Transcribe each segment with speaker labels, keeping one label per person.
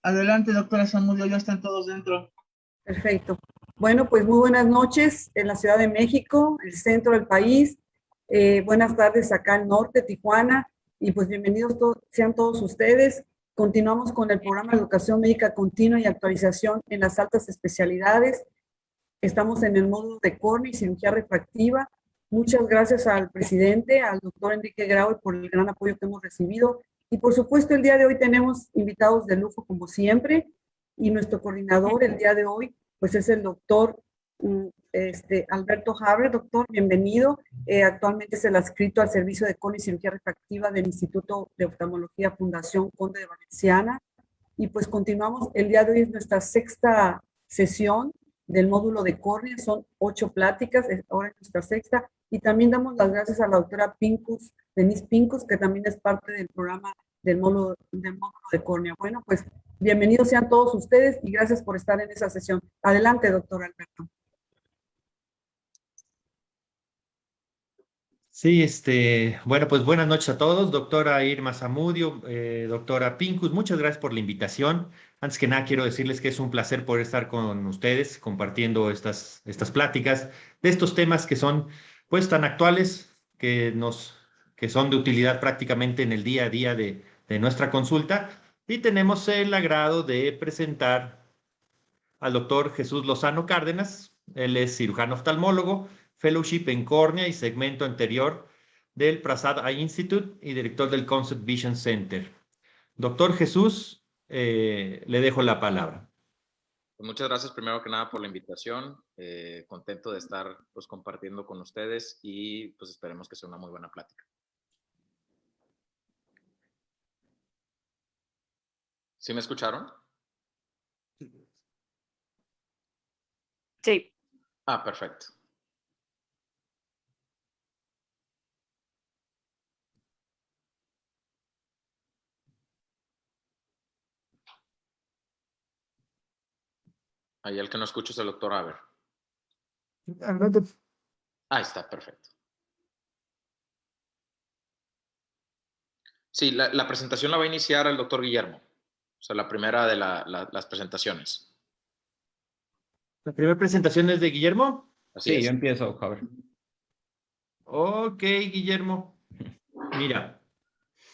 Speaker 1: Adelante, doctora Zamudio, ya están todos dentro.
Speaker 2: Perfecto. Bueno, pues muy buenas noches en la Ciudad de México, el centro del país. Buenas tardes acá al norte, Tijuana. Y pues bienvenidos sean todos ustedes. Continuamos con el programa de Educación Médica Continua y Actualización en las altas especialidades. Estamos en el módulo de córnea y cirugía refractiva. Muchas gracias al presidente, al doctor Enrique Grau, por el gran apoyo que hemos recibido. Y por supuesto, el día de hoy tenemos invitados de lujo como siempre. Y nuestro coordinador el día de hoy, pues es el doctor Alberto Haber. Doctor, bienvenido. Actualmente es el adscrito al servicio de córnea y cirugía refractiva del Instituto de Oftalmología Fundación Conde de Valenciana. Y pues continuamos. El día de hoy es nuestra sexta sesión del módulo de córnea, son 8 pláticas, ahora es nuestra sexta, y también damos las gracias a la doctora Pincus, Denise Pincus, que también es parte del programa del módulo de córnea. Bueno, pues bienvenidos sean todos ustedes y gracias por estar en esa sesión. Adelante, doctor Alberto.
Speaker 3: Sí, bueno, pues buenas noches a todos, doctora Irma Zamudio, doctora Pincus, muchas gracias por la invitación. Antes que nada, quiero decirles que es un placer poder estar con ustedes compartiendo estas pláticas de estos temas que son, pues, tan actuales, que son de utilidad prácticamente en el día a día de nuestra consulta. Y tenemos el agrado de presentar al doctor Jesús Lozano Cárdenas. Él es cirujano oftalmólogo, fellowship en córnea y segmento anterior del Prasad Eye Institute y director del Concept Vision Center. Doctor Jesús, le dejo la palabra.
Speaker 4: Pues muchas gracias primero que nada por la invitación. Contento de estar pues, compartiendo con ustedes y pues esperemos que sea una muy buena plática. ¿Sí me escucharon?
Speaker 5: Sí.
Speaker 4: Ah, perfecto. Ahí el que no escucho es el doctor Haber. Ahí está, perfecto. Sí, la presentación la va a iniciar el doctor Guillermo. O sea, la primera de las presentaciones.
Speaker 3: ¿La primera presentación es de Guillermo?
Speaker 4: Así es.
Speaker 6: Yo empiezo, Javier.
Speaker 3: Ok, Guillermo. Mira,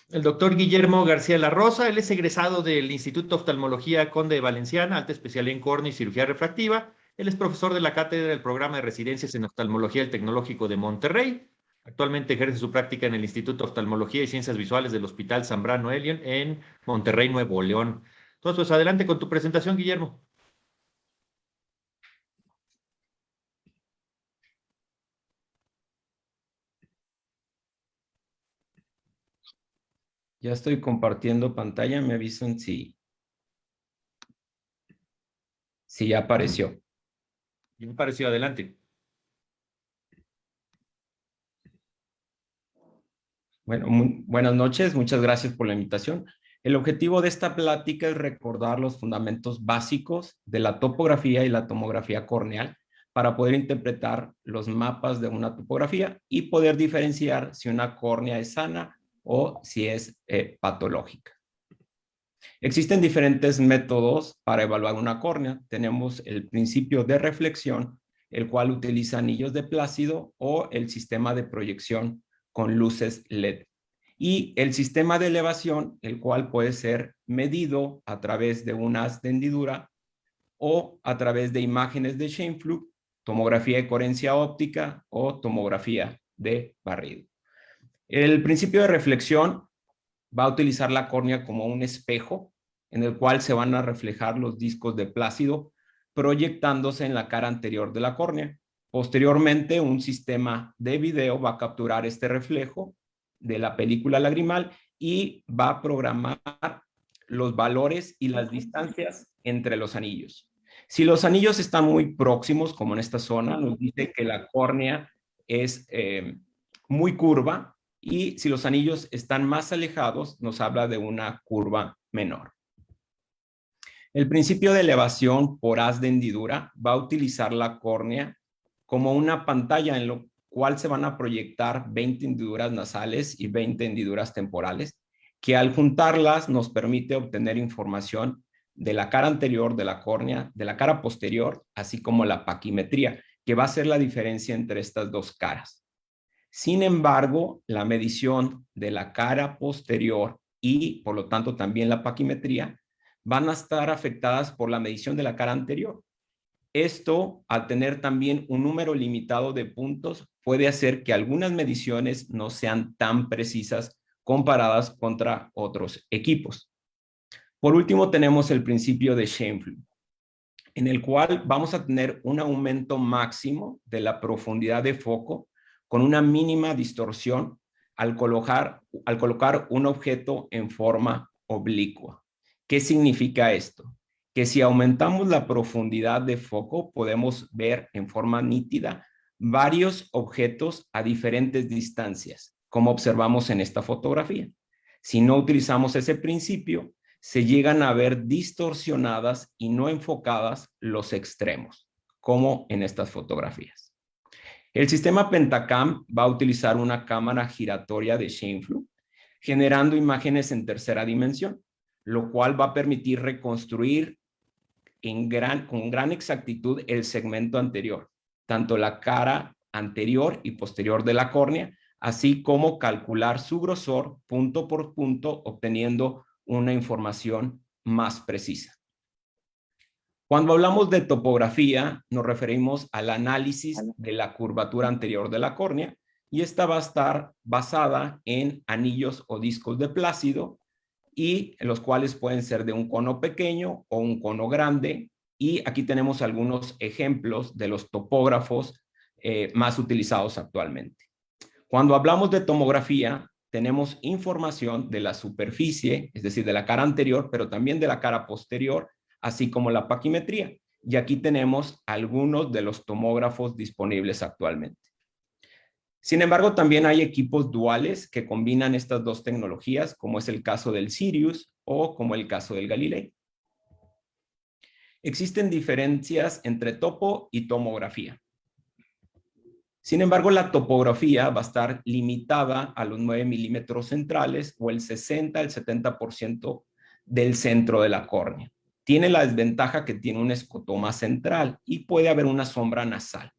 Speaker 3: el doctor Guillermo García La Rosa, él es egresado del Instituto de Oftalmología Conde de Valenciana, alta especialidad en córnea y cirugía refractiva. Él es profesor de la cátedra del programa de residencias en oftalmología del Tecnológico de Monterrey. Actualmente ejerce su práctica en el Instituto de Oftalmología y Ciencias Visuales del Hospital Zambrano Elion en Monterrey, Nuevo León. Entonces, pues adelante con tu presentación, Guillermo.
Speaker 6: Ya estoy compartiendo pantalla, me avisan si ya apareció.
Speaker 3: Me pareció adelante.
Speaker 6: Bueno, buenas noches, muchas gracias por la invitación. El objetivo de esta plática es recordar los fundamentos básicos de la topografía y la tomografía corneal para poder interpretar los mapas de una topografía y poder diferenciar si una córnea es sana o si es patológica. Existen diferentes métodos para evaluar una córnea. Tenemos el principio de reflexión, el cual utiliza anillos de Plácido o el sistema de proyección con luces LED. Y el sistema de elevación, el cual puede ser medido a través de un haz de hendidura o a través de imágenes de Scheimpflug, tomografía de coherencia óptica o tomografía de barrido. El principio de reflexión va a utilizar la córnea como un espejo en el cual se van a reflejar los discos de Plácido proyectándose en la cara anterior de la córnea. Posteriormente, un sistema de video va a capturar este reflejo de la película lagrimal y va a programar los valores y las distancias entre los anillos. Si los anillos están muy próximos, como en esta zona, nos dice que la córnea es muy curva, y si los anillos están más alejados, nos habla de una curva menor. El principio de elevación por haz de hendidura va a utilizar la córnea como una pantalla en lo cual se van a proyectar 20 hendiduras nasales y 20 hendiduras temporales, que al juntarlas nos permite obtener información de la cara anterior de la córnea, de la cara posterior, así como la paquimetría, que va a ser la diferencia entre estas dos caras. Sin embargo, la medición de la cara posterior y, por lo tanto, también la paquimetría van a estar afectadas por la medición de la cara anterior. Esto, al tener también un número limitado de puntos, puede hacer que algunas mediciones no sean tan precisas comparadas contra otros equipos. Por último, tenemos el principio de Schoenflug, en el cual vamos a tener un aumento máximo de la profundidad de foco con una mínima distorsión al colocar un objeto en forma oblicua. ¿Qué significa esto? Que si aumentamos la profundidad de foco, podemos ver en forma nítida varios objetos a diferentes distancias, como observamos en esta fotografía. Si no utilizamos ese principio, se llegan a ver distorsionadas y no enfocadas los extremos, como en estas fotografías. El sistema Pentacam va a utilizar una cámara giratoria de Schoenflug, generando imágenes en tercera dimensión, lo cual va a permitir reconstruir con gran exactitud el segmento anterior, tanto la cara anterior y posterior de la córnea, así como calcular su grosor punto por punto, obteniendo una información más precisa. Cuando hablamos de topografía, nos referimos al análisis de la curvatura anterior de la córnea, y esta va a estar basada en anillos o discos de Plácido, y los cuales pueden ser de un cono pequeño o un cono grande, y aquí tenemos algunos ejemplos de los topógrafos más utilizados actualmente. Cuando hablamos de tomografía, tenemos información de la superficie, es decir, de la cara anterior, pero también de la cara posterior, así como la paquimetría. Y aquí tenemos algunos de los tomógrafos disponibles actualmente. Sin embargo, también hay equipos duales que combinan estas dos tecnologías, como es el caso del Sirius o como el caso del Galilei. Existen diferencias entre topo y tomografía. Sin embargo, la topografía va a estar limitada a los 9 milímetros centrales o el 60 al 70% del centro de la córnea. Tiene la desventaja que tiene un escotoma central y puede haber una sombra nasal.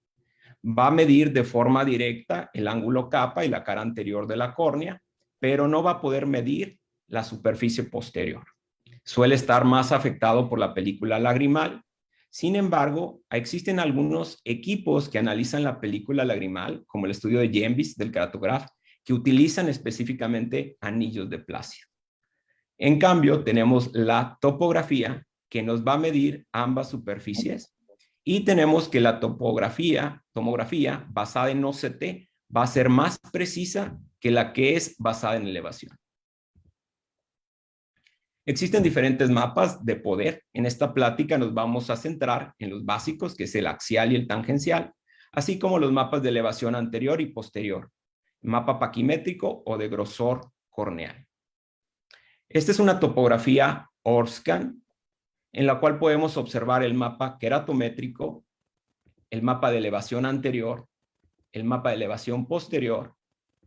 Speaker 6: Va a medir de forma directa el ángulo capa y la cara anterior de la córnea, pero no va a poder medir la superficie posterior. Suele estar más afectado por la película lagrimal. Sin embargo, existen algunos equipos que analizan la película lagrimal, como el estudio de Jembis del Keratograph, que utilizan específicamente anillos de Plácido. En cambio, tenemos la topografía, que nos va a medir ambas superficies, y tenemos que la tomografía basada en OCT va a ser más precisa que la que es basada en elevación. Existen diferentes mapas de poder. En esta plática nos vamos a centrar en los básicos, que es el axial y el tangencial, así como los mapas de elevación anterior y posterior, mapa paquimétrico o de grosor corneal. Esta es una topografía Orscan, en la cual podemos observar el mapa queratométrico, el mapa de elevación anterior, el mapa de elevación posterior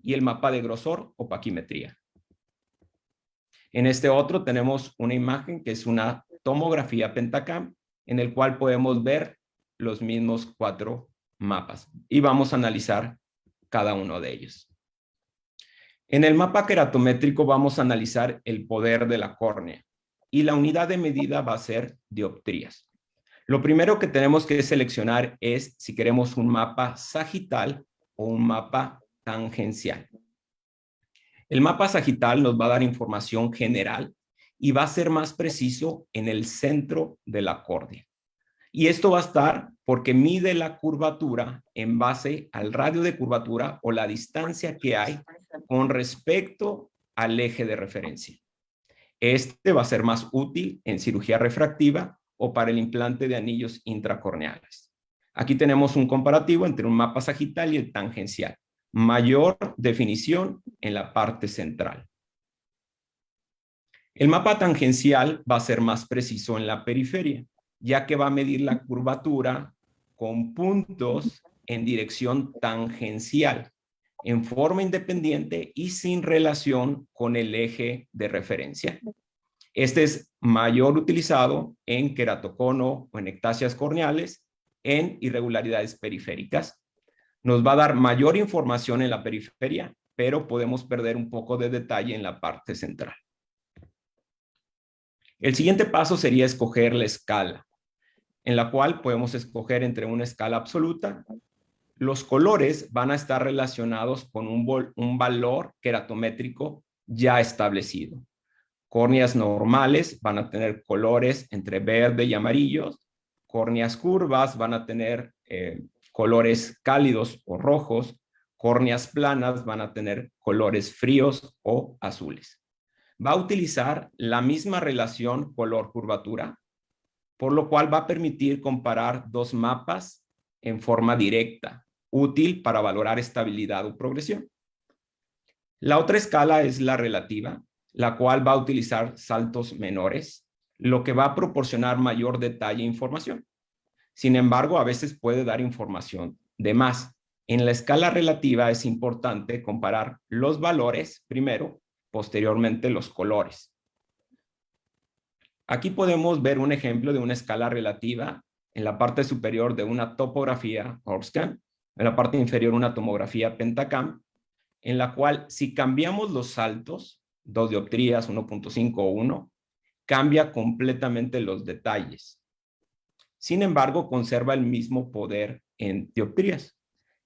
Speaker 6: y el mapa de grosor o paquimetría. En este otro tenemos una imagen que es una tomografía Pentacam, en el cual podemos ver los mismos 4 mapas y vamos a analizar cada uno de ellos. En el mapa queratométrico vamos a analizar el poder de la córnea y la unidad de medida va a ser dioptrías. Lo primero que tenemos que seleccionar es si queremos un mapa sagital o un mapa tangencial. El mapa sagital nos va a dar información general y va a ser más preciso en el centro de la córnea. Y esto va a estar porque mide la curvatura en base al radio de curvatura o la distancia que hay con respecto al eje de referencia. Este va a ser más útil en cirugía refractiva o para el implante de anillos intracorneales. Aquí tenemos un comparativo entre un mapa sagital y el tangencial. Mayor definición en la parte central. El mapa tangencial va a ser más preciso en la periferia, ya que va a medir la curvatura con puntos en dirección tangencial, en forma independiente y sin relación con el eje de referencia. Este es mayor utilizado en queratocono o en ectasias corneales, en irregularidades periféricas. Nos va a dar mayor información en la periferia, pero podemos perder un poco de detalle en la parte central. El siguiente paso sería escoger la escala, en la cual podemos escoger entre una escala absoluta. Los colores van a estar relacionados con un valor queratométrico ya establecido. Córneas normales van a tener colores entre verde y amarillos. Córneas curvas van a tener colores cálidos o rojos. Córneas planas van a tener colores fríos o azules. Va a utilizar la misma relación color-curvatura, por lo cual va a permitir comparar dos mapas en forma directa, útil para valorar estabilidad o progresión. La otra escala es la relativa, la cual va a utilizar saltos menores, lo que va a proporcionar mayor detalle e información. Sin embargo, a veces puede dar información de más. En la escala relativa es importante comparar los valores primero, posteriormente los colores. Aquí podemos ver un ejemplo de una escala relativa en la parte superior de una topografía Orscan, en la parte inferior una tomografía Pentacam, en la cual si cambiamos los saltos, 2 dioptrías, 1.5 o 1, cambia completamente los detalles. Sin embargo, conserva el mismo poder en dioptrías.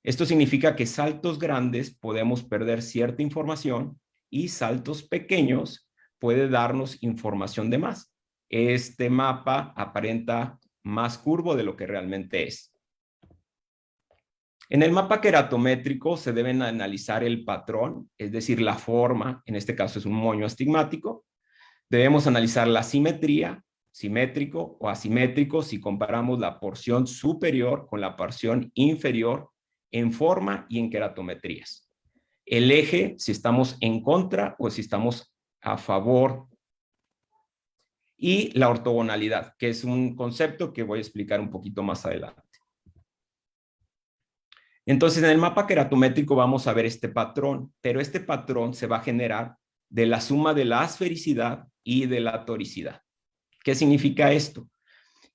Speaker 6: Esto significa que saltos grandes podemos perder cierta información y saltos pequeños puede darnos información de más. Este mapa aparenta más curvo de lo que realmente es. En el mapa queratométrico se deben analizar el patrón, es decir, la forma, en este caso es un moño astigmático. Debemos analizar la simetría, simétrico o asimétrico, si comparamos la porción superior con la porción inferior en forma y en queratometrías. El eje, si estamos en contra o si estamos a favor. Y la ortogonalidad, que es un concepto que voy a explicar un poquito más adelante. Entonces, en el mapa queratométrico vamos a ver este patrón, pero este patrón se va a generar de la suma de la asfericidad y de la toricidad. ¿Qué significa esto?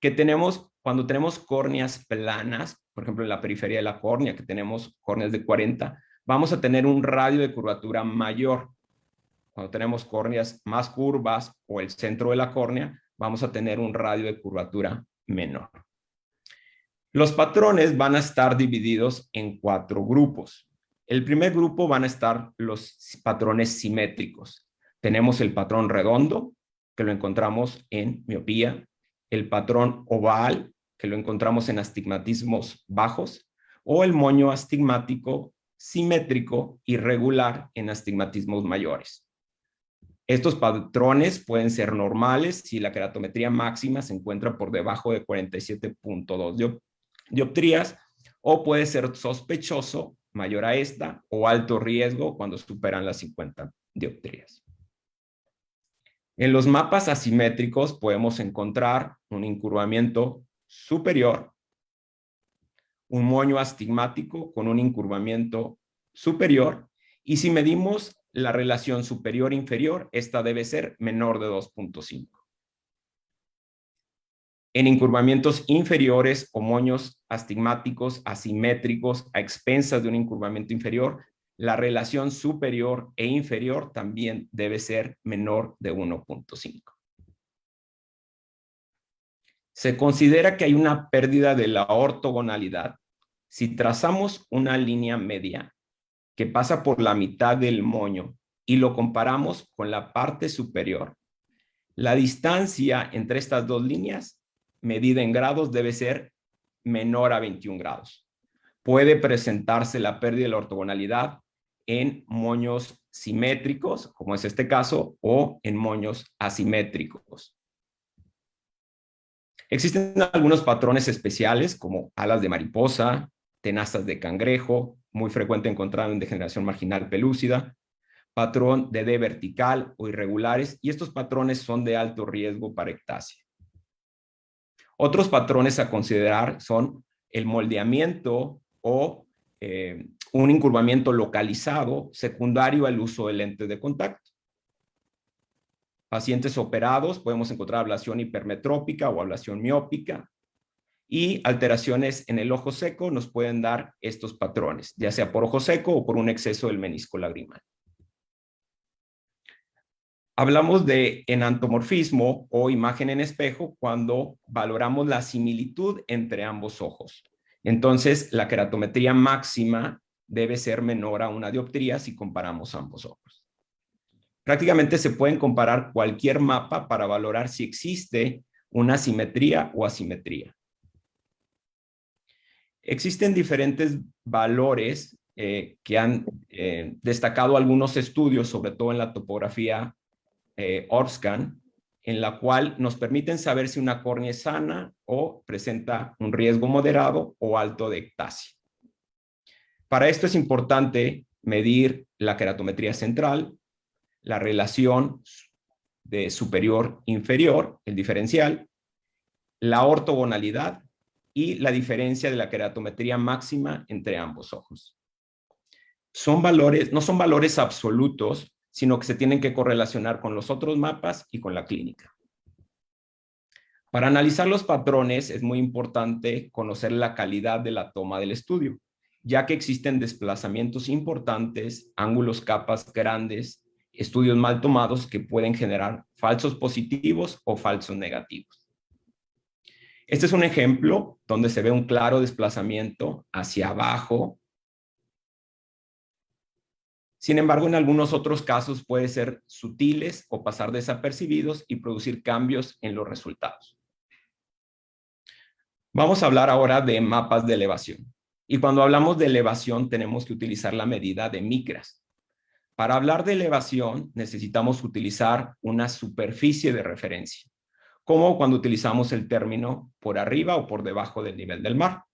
Speaker 6: Que cuando tenemos córneas planas, por ejemplo, en la periferia de la córnea, que tenemos córneas de 40, vamos a tener un radio de curvatura mayor. Cuando tenemos córneas más curvas o el centro de la córnea, vamos a tener un radio de curvatura menor. Los patrones van a estar divididos en 4 grupos. El primer grupo van a estar los patrones simétricos. Tenemos el patrón redondo, que lo encontramos en miopía, el patrón oval, que lo encontramos en astigmatismos bajos, o el moño astigmático simétrico irregular en astigmatismos mayores. Estos patrones pueden ser normales si la queratometría máxima se encuentra por debajo de 47.2 dioptrías, o puede ser sospechoso, mayor a esta, o alto riesgo cuando superan las 50 dioptrías. En los mapas asimétricos podemos encontrar un incurvamiento superior, un moño astigmático con un incurvamiento superior, y si medimos la relación superior-inferior, esta debe ser menor de 2.5. En incurvamientos inferiores o moños astigmáticos asimétricos a expensas de un incurvamiento inferior, la relación superior e inferior también debe ser menor de 1.5. Se considera que hay una pérdida de la ortogonalidad si trazamos una línea media que pasa por la mitad del moño y lo comparamos con la parte superior. La distancia entre estas dos líneas, medida en grados, debe ser menor a 21 grados. Puede presentarse la pérdida de la ortogonalidad en moños simétricos, como es este caso, o en moños asimétricos. Existen algunos patrones especiales como alas de mariposa, tenazas de cangrejo, muy frecuente encontrado en degeneración marginal pelúcida, patrón de D vertical o irregulares, y estos patrones son de alto riesgo para ectasia. Otros patrones a considerar son el moldeamiento o un incurvamiento localizado secundario al uso de lentes de contacto. pacientes operados podemos encontrar ablación hipermetrópica o ablación miópica, y alteraciones en el ojo seco nos pueden dar estos patrones, ya sea por ojo seco o por un exceso del menisco lagrimal. Hablamos de enantomorfismo o imagen en espejo cuando valoramos la similitud entre ambos ojos. Entonces, la queratometría máxima debe ser menor a 1 dioptría si comparamos ambos ojos. Prácticamente se pueden comparar cualquier mapa para valorar si existe una simetría o asimetría. Existen diferentes valores que han destacado algunos estudios, sobre todo en la topografía Orscan, en la cual nos permiten saber si una córnea es sana o presenta un riesgo moderado o alto de ectasia. Para esto es importante medir la queratometría central, la relación de superior-inferior, el diferencial, la ortogonalidad y la diferencia de la queratometría máxima entre ambos ojos. No son valores absolutos, sino que se tienen que correlacionar con los otros mapas y con la clínica. Para analizar los patrones es muy importante conocer la calidad de la toma del estudio, ya que existen desplazamientos importantes, ángulos capas grandes, estudios mal tomados que pueden generar falsos positivos o falsos negativos. Este es un ejemplo donde se ve un claro desplazamiento hacia abajo. Sin embargo, en algunos otros casos puede ser sutiles o pasar desapercibidos y producir cambios en los resultados. Vamos a hablar ahora de mapas de elevación. Y cuando hablamos de elevación tenemos que utilizar la medida de micras. Para hablar de elevación necesitamos utilizar una superficie de referencia, como cuando utilizamos el término por arriba o por debajo del nivel del mar.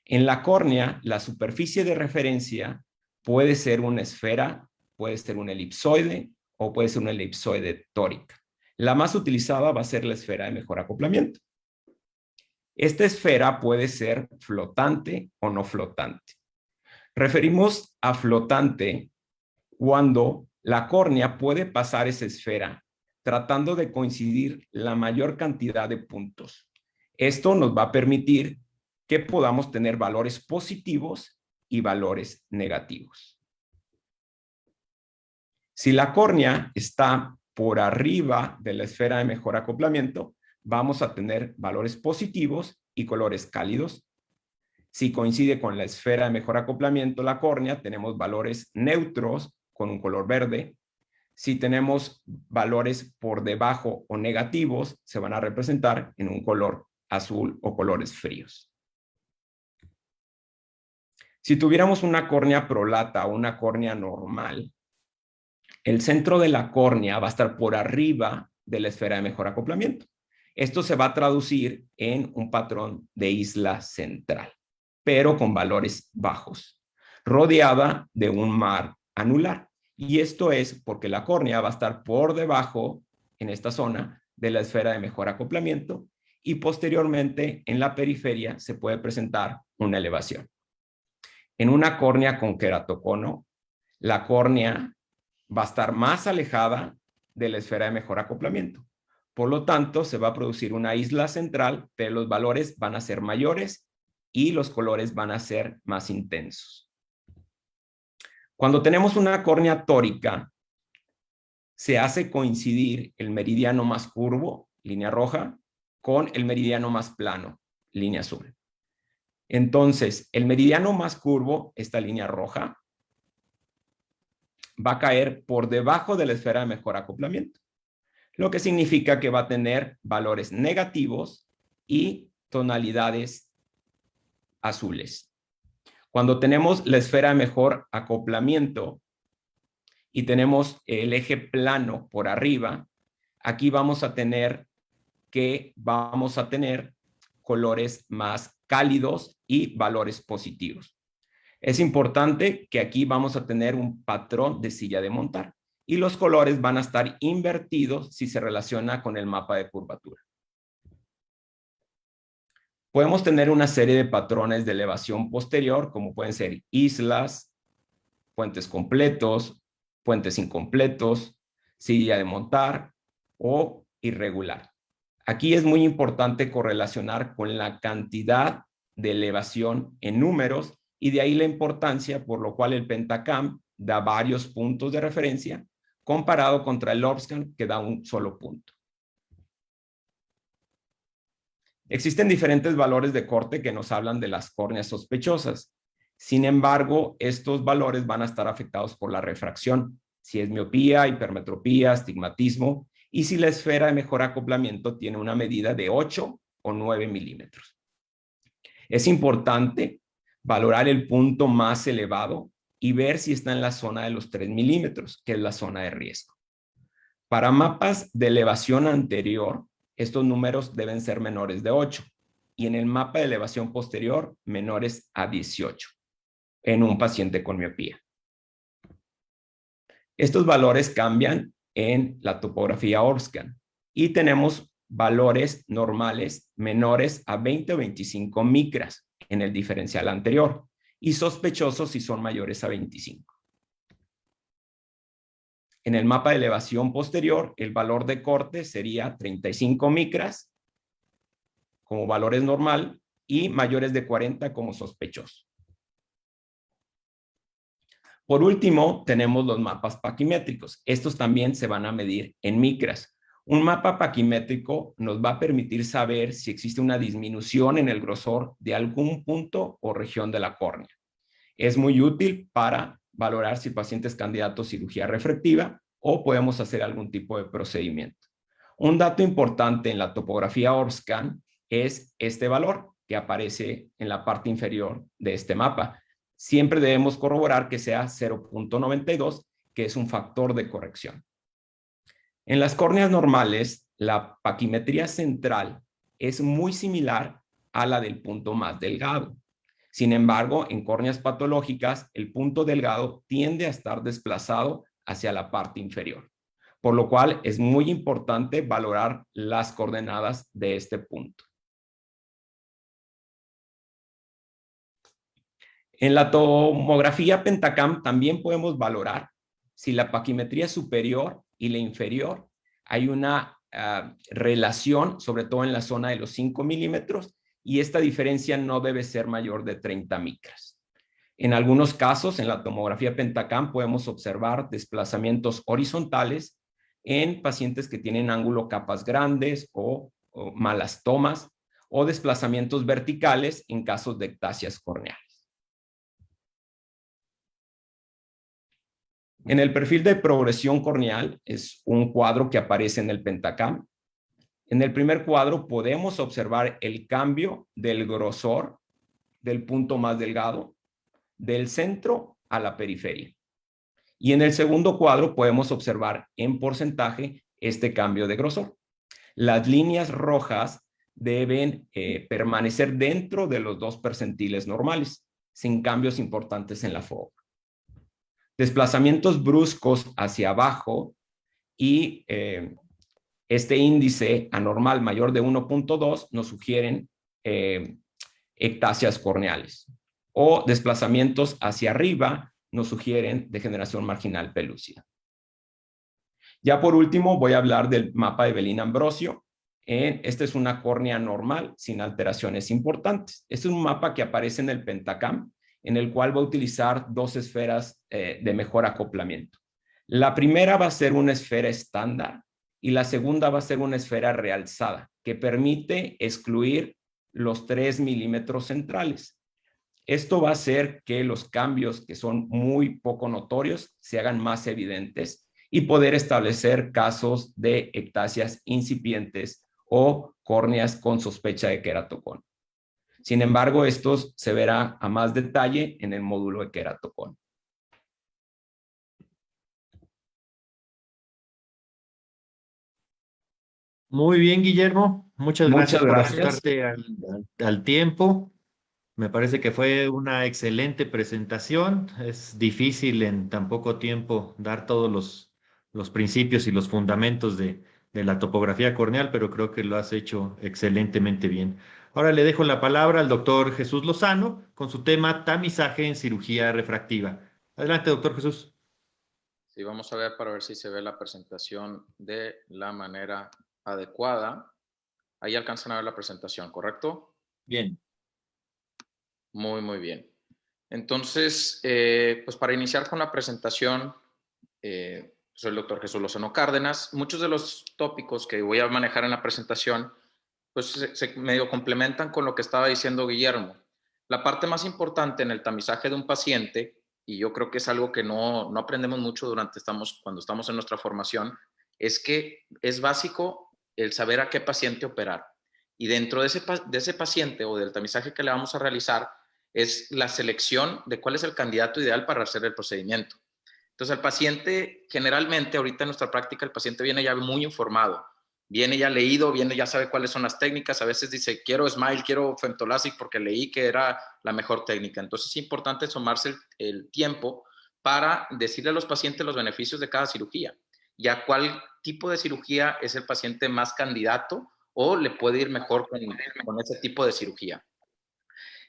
Speaker 6: En la córnea, la superficie de referencia puede ser una esfera, puede ser un elipsoide o puede ser una elipsoide tórica. La más utilizada va a ser la esfera de mejor acoplamiento. Esta esfera puede ser flotante o no flotante. Referimos a flotante cuando la córnea puede pasar esa esfera tratando de coincidir la mayor cantidad de puntos. Esto nos va a permitir que podamos tener valores positivos y valores negativos. Si la córnea está por arriba de la esfera de mejor acoplamiento, vamos a tener valores positivos y colores cálidos. Si coincide con la esfera de mejor acoplamiento la córnea, tenemos valores neutros con un color verde. Si tenemos valores por debajo o negativos, se van a representar en un color azul o colores fríos. Si tuviéramos una córnea prolata o una córnea normal, el centro de la córnea va a estar por arriba de la esfera de mejor acoplamiento. Esto se va a traducir en un patrón de isla central, pero con valores bajos, rodeada de un mar anular. Y esto es porque la córnea va a estar por debajo, en esta zona, de la esfera de mejor acoplamiento y posteriormente en la periferia se puede presentar una elevación. En una córnea con queratocono, la córnea va a estar más alejada de la esfera de mejor acoplamiento. Por lo tanto, se va a producir una isla central, pero los valores van a ser mayores y los colores van a ser más intensos. Cuando tenemos una córnea tórica, se hace coincidir el meridiano más curvo, línea roja, con el meridiano más plano, línea azul. Entonces, el meridiano más curvo, esta línea roja, va a caer por debajo de la esfera de mejor acoplamiento, lo que significa que va a tener valores negativos y tonalidades azules. Cuando tenemos la esfera de mejor acoplamiento y tenemos el eje plano por arriba, aquí vamos a tener colores más cálidos y valores positivos. Es importante que aquí vamos a tener un patrón de silla de montar y los colores van a estar invertidos si se relaciona con el mapa de curvatura. Podemos tener una serie de patrones de elevación posterior, como pueden ser islas, puentes completos, puentes incompletos, silla de montar, o irregular. Aquí es muy importante correlacionar con la cantidad de elevación en números y de ahí la importancia por lo cual el Pentacam da varios puntos de referencia comparado contra el Orbscan que da un solo punto. Existen diferentes valores de corte que nos hablan de las córneas sospechosas. Sin embargo, estos valores van a estar afectados por la refracción, si es miopía, hipermetropía, astigmatismo, y si la esfera de mejor acoplamiento tiene una medida de 8 o 9 milímetros. Es importante valorar el punto más elevado y ver si está en la zona de los 3 milímetros, que es la zona de riesgo. Para mapas de elevación anterior, estos números deben ser menores de 8 y en el mapa de elevación posterior, menores a 18 en un paciente con miopía. Estos valores cambian en la topografía Orbscan y tenemos valores normales menores a 20 o 25 micras en el diferencial anterior y sospechosos si son mayores a 25. En el mapa de elevación posterior, el valor de corte sería 35 micras como valores normal y mayores de 40 como sospechoso. Por último, tenemos los mapas paquimétricos. Estos también se van a medir en micras. Un mapa paquimétrico nos va a permitir saber si existe una disminución en el grosor de algún punto o región de la córnea. Es muy útil para valorar si el paciente es candidato a cirugía refractiva o podemos hacer algún tipo de procedimiento. Un dato importante en la topografía Orbscan es este valor que aparece en la parte inferior de este mapa. Siempre debemos corroborar que sea 0.92, que es un factor de corrección. En las córneas normales, la paquimetría central es muy similar a la del punto más delgado. Sin embargo, en córneas patológicas, el punto delgado tiende a estar desplazado hacia la parte inferior, por lo cual es muy importante valorar las coordenadas de este punto. En la tomografía Pentacam también podemos valorar si la paquimetría superior y la inferior hay una relación, sobre todo en la zona de los 5 milímetros, y esta diferencia no debe ser mayor de 30 micras. En algunos casos, en la tomografía Pentacam podemos observar desplazamientos horizontales en pacientes que tienen ángulo capas grandes o malas tomas, o desplazamientos verticales en casos de ectasias corneales. En el perfil de progresión corneal es un cuadro que aparece en el Pentacam. En el primer cuadro podemos observar el cambio del grosor del punto más delgado del centro a la periferia. Y en el segundo cuadro podemos observar en porcentaje este cambio de grosor. Las líneas rojas deben permanecer dentro de los 2 percentiles normales, sin cambios importantes en la foga. Desplazamientos bruscos hacia abajo y este índice anormal mayor de 1.2 nos sugieren ectasias corneales, o desplazamientos hacia arriba nos sugieren degeneración marginal pelúcida. Ya por último voy a hablar del mapa de Bellin-Ambrosio. Esta es una córnea normal sin alteraciones importantes. Este es un mapa que aparece en el Pentacam, en el cual va a utilizar 2 esferas de mejor acoplamiento. La primera va a ser una esfera estándar y la segunda va a ser una esfera realzada que permite excluir los 3 milímetros centrales. Esto va a hacer que los cambios que son muy poco notorios se hagan más evidentes y poder establecer casos de ectasias incipientes o córneas con sospecha de queratocón. Sin embargo, esto se verá a más detalle en el módulo de queratocón.
Speaker 3: Muy bien, Guillermo. Muchas gracias por
Speaker 6: gracias.
Speaker 3: ajustarte al tiempo. Me parece que fue una excelente presentación. Es difícil en tan poco tiempo dar todos los principios y los fundamentos de la topografía corneal, pero creo que lo has hecho excelentemente bien. Ahora le dejo la palabra al doctor Jesús Lozano con su tema tamizaje en cirugía refractiva. Adelante, doctor Jesús.
Speaker 4: Sí, vamos a ver para ver si se ve la presentación de la manera adecuada. Ahí alcanzan a ver la presentación, ¿correcto?
Speaker 3: Bien.
Speaker 4: Muy, muy bien. Entonces, pues para iniciar con la presentación, soy el doctor Jesús Lozano Cárdenas. Muchos de los tópicos que voy a manejar en la presentación, pues se medio complementan con lo que estaba diciendo Guillermo. La parte más importante en el tamizaje de un paciente, y yo creo que es algo que no aprendemos mucho cuando estamos en nuestra formación, es que es básico el saber a qué paciente operar. Y dentro de ese paciente o del tamizaje que le vamos a realizar, es la selección de cuál es el candidato ideal para hacer el procedimiento. Entonces, el paciente, generalmente, ahorita en nuestra práctica, el paciente viene ya muy informado, viene ya leído, ya sabe cuáles son las técnicas, a veces dice, quiero Smile, quiero Femtolasic porque leí que era la mejor técnica. Entonces, es importante tomarse el tiempo para decirle a los pacientes los beneficios de cada cirugía y a cuál tipo de cirugía es el paciente más candidato o le puede ir mejor con ese tipo de cirugía.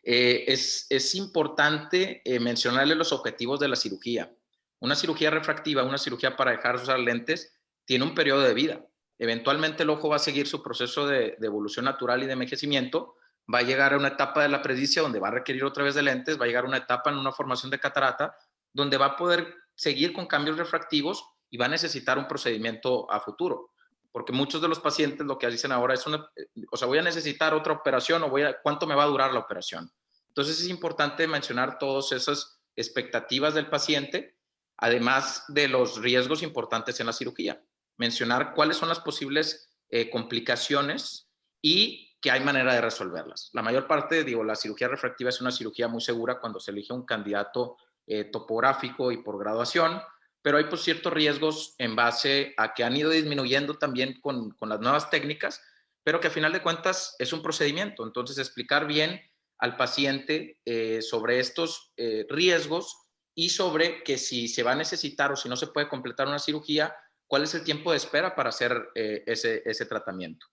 Speaker 4: Es importante mencionarle los objetivos de la cirugía. Una cirugía refractiva, una cirugía para dejar de usar lentes, tiene un periodo de vida. Eventualmente el ojo va a seguir su proceso de evolución natural y de envejecimiento, va a llegar a una etapa de la presbicia donde va a requerir otra vez de lentes, va a llegar a una etapa en una formación de catarata, donde va a poder seguir con cambios refractivos y va a necesitar un procedimiento a futuro. Porque muchos de los pacientes lo que dicen ahora es voy a necesitar otra operación o ¿cuánto me va a durar la operación? Entonces es importante mencionar todas esas expectativas del paciente, además de los riesgos importantes en la cirugía. Mencionar cuáles son las posibles complicaciones y que hay manera de resolverlas. La mayor parte, la cirugía refractiva es una cirugía muy segura cuando se elige un candidato topográfico y por graduación, pero hay ciertos riesgos en base a que han ido disminuyendo también con las nuevas técnicas, pero que a final de cuentas es un procedimiento. Entonces, explicar bien al paciente sobre estos riesgos y sobre que si se va a necesitar o si no se puede completar una cirugía, cuál es el tiempo de espera para hacer ese tratamiento.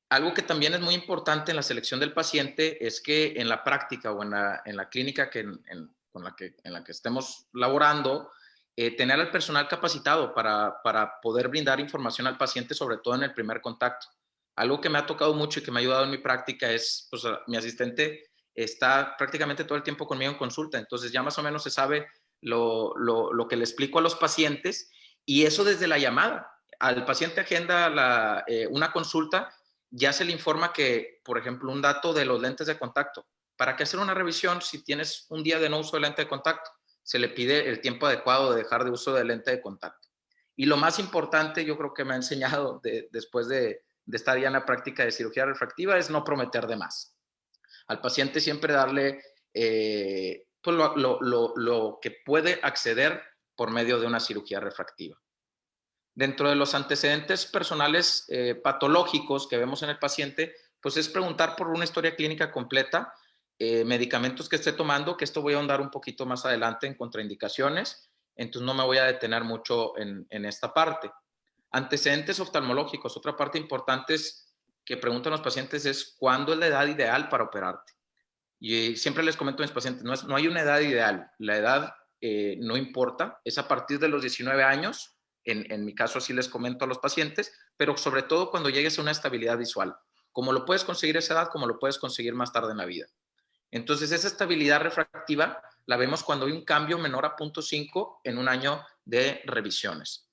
Speaker 4: Algo que también es muy importante en la selección del paciente es que en la práctica o en la clínica en la que estemos laborando, tener al personal capacitado para poder brindar información al paciente, sobre todo en el primer contacto. Algo que me ha tocado mucho y que me ha ayudado en mi práctica es, pues, mi asistente está prácticamente todo el tiempo conmigo en consulta, entonces ya más o menos se sabe lo que le explico a los pacientes, y eso desde la llamada. Al paciente agenda una consulta, ya se le informa que, por ejemplo, un dato de los lentes de contacto. ¿Para qué hacer una revisión si tienes un día de no uso de lente de contacto? Se le pide el tiempo adecuado de dejar de uso de lente de contacto. Y lo más importante, yo creo que me ha enseñado después de estar ya en la práctica de cirugía refractiva, es no prometer de más. Al paciente siempre darle pues lo que puede acceder por medio de una cirugía refractiva. Dentro de los antecedentes personales patológicos que vemos en el paciente, pues es preguntar por una historia clínica completa, medicamentos que esté tomando, que esto voy a ahondar un poquito más adelante en contraindicaciones, entonces no me voy a detener mucho en esta parte. Antecedentes oftalmológicos, otra parte importante es que preguntan los pacientes es ¿cuándo es la edad ideal para operarte? Y siempre les comento a mis pacientes, no hay una edad ideal, la edad no importa, es a partir de los 19 años, en mi caso así les comento a los pacientes, pero sobre todo cuando llegues a una estabilidad visual, como lo puedes conseguir a esa edad, como lo puedes conseguir más tarde en la vida. Entonces esa estabilidad refractiva la vemos cuando hay un cambio menor a 0.5 en un año de revisiones.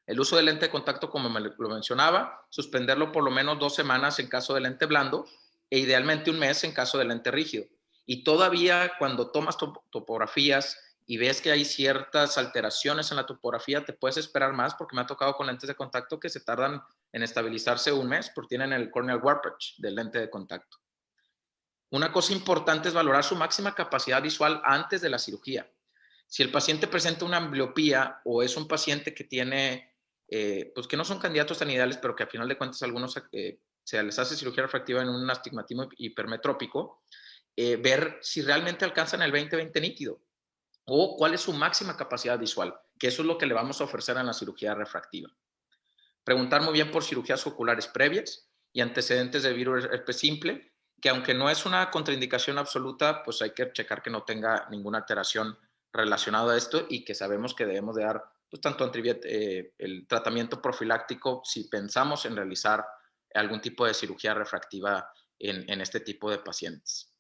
Speaker 4: El uso de lente de contacto, como lo mencionaba, suspenderlo por lo menos 2 semanas en caso de lente blando e idealmente 1 mes en caso de lente rígido. Y todavía cuando tomas topografías y ves que hay ciertas alteraciones en la topografía, te puedes esperar más, porque me ha tocado con lentes de contacto que se tardan en estabilizarse 1 mes porque tienen el corneal warpage del lente de contacto. Una cosa importante es valorar su máxima capacidad visual antes de la cirugía. Si el paciente presenta una ambliopía o es un paciente que tiene, pues que no son candidatos tan ideales, pero que al final de cuentas algunos se les hace cirugía refractiva en un astigmatismo hipermetrópico, ver si realmente alcanzan el 20/20 nítido o cuál es su máxima capacidad visual, que eso es lo que le vamos a ofrecer en la cirugía refractiva. Preguntar muy bien por cirugías oculares previas y antecedentes de virus herpes simple, que aunque no es una contraindicación absoluta, pues hay que checar que no tenga ninguna alteración relacionado a esto y que sabemos que debemos de dar pues, tanto el tratamiento profiláctico si pensamos en realizar algún tipo de cirugía refractiva en este tipo de pacientes.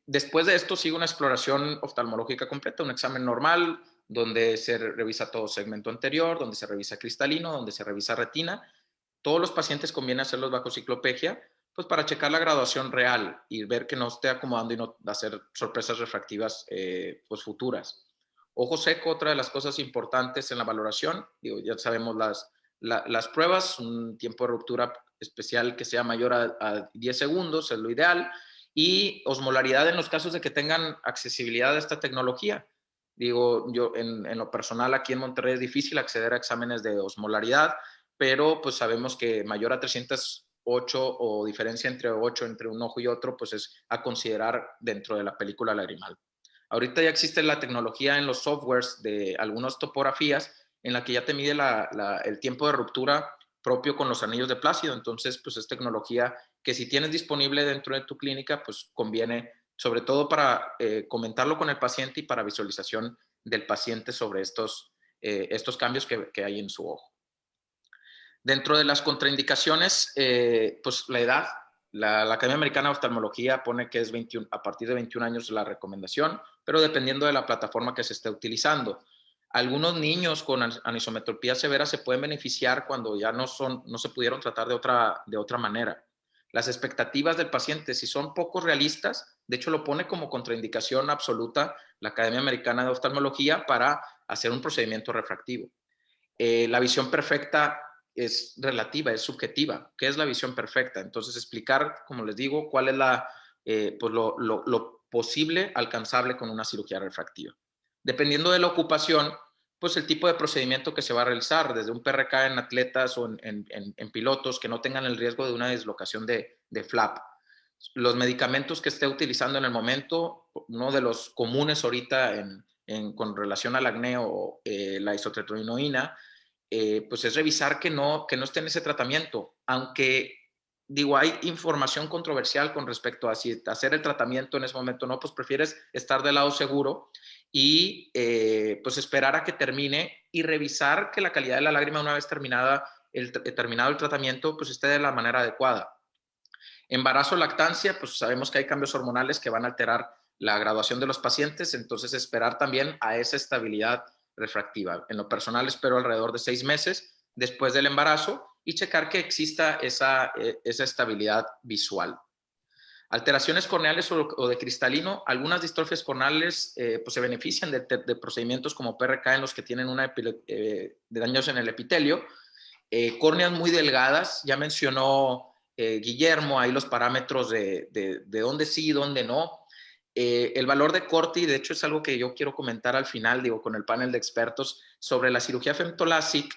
Speaker 4: Después de esto sigue una exploración oftalmológica completa, un examen normal donde se revisa todo segmento anterior, donde se revisa cristalino, donde se revisa retina. Todos los pacientes conviene hacerlos bajo ciclopegia, pues para checar la graduación real y ver que no esté acomodando y no hacer sorpresas refractivas pues futuras. Ojo seco, otra de las cosas importantes en la valoración, digo, ya sabemos las pruebas, un tiempo de ruptura especial que sea mayor a 10 segundos es lo ideal, y osmolaridad en los casos de que tengan accesibilidad a esta tecnología. Digo, yo en lo personal aquí en Monterrey es difícil acceder a exámenes de osmolaridad, pero pues sabemos que mayor a 308 o diferencia entre 8 entre un ojo y otro, pues es a considerar dentro de la película lagrimal. Ahorita ya existe la tecnología en los softwares de algunas topografías en la que ya te mide el tiempo de ruptura propio con los anillos de Plácido. Entonces, pues es tecnología que si tienes disponible dentro de tu clínica, pues conviene, sobre todo para comentarlo con el paciente y para visualización del paciente sobre estos cambios que hay en su ojo. Dentro de las contraindicaciones, pues la edad. La Academia Americana de Oftalmología pone que es a partir de 21 años la recomendación, pero dependiendo de la plataforma que se esté utilizando. Algunos niños con anisometropía severa se pueden beneficiar cuando ya no se pudieron tratar de otra manera. Las expectativas del paciente, si son poco realistas, de hecho lo pone como contraindicación absoluta la Academia Americana de Oftalmología para hacer un procedimiento refractivo. La visión perfecta es relativa, es subjetiva. ¿Qué es la visión perfecta? Entonces explicar, como les digo, cuál es pues lo posible alcanzable con una cirugía refractiva. Dependiendo de la ocupación, pues el tipo de procedimiento que se va a realizar, desde un PRK en atletas o en pilotos que no tengan el riesgo de una dislocación de flap. Los medicamentos que esté utilizando en el momento, uno de los comunes ahorita con relación al acné o la isotretinoína, pues es revisar que no esté en ese tratamiento, aunque digo, hay información controversial con respecto a si hacer el tratamiento en ese momento o no, pues prefieres estar del lado seguro y pues esperar a que termine y revisar que la calidad de la lágrima una vez terminado el tratamiento pues esté de la manera adecuada. Embarazo, lactancia, pues sabemos que hay cambios hormonales que van a alterar la graduación de los pacientes, entonces esperar también a esa estabilidad refractiva. En lo personal espero alrededor de 6 meses después del embarazo y checar que exista esa estabilidad visual. Alteraciones corneales o de cristalino, algunas distrofias corneales pues se benefician de procedimientos como PRK en los que tienen de daños en el epitelio. Córneas muy delgadas, ya mencionó Guillermo, ahí los parámetros de dónde sí y dónde no. El valor de Corti, de hecho es algo que yo quiero comentar al final, digo, con el panel de expertos sobre la cirugía femtolásica,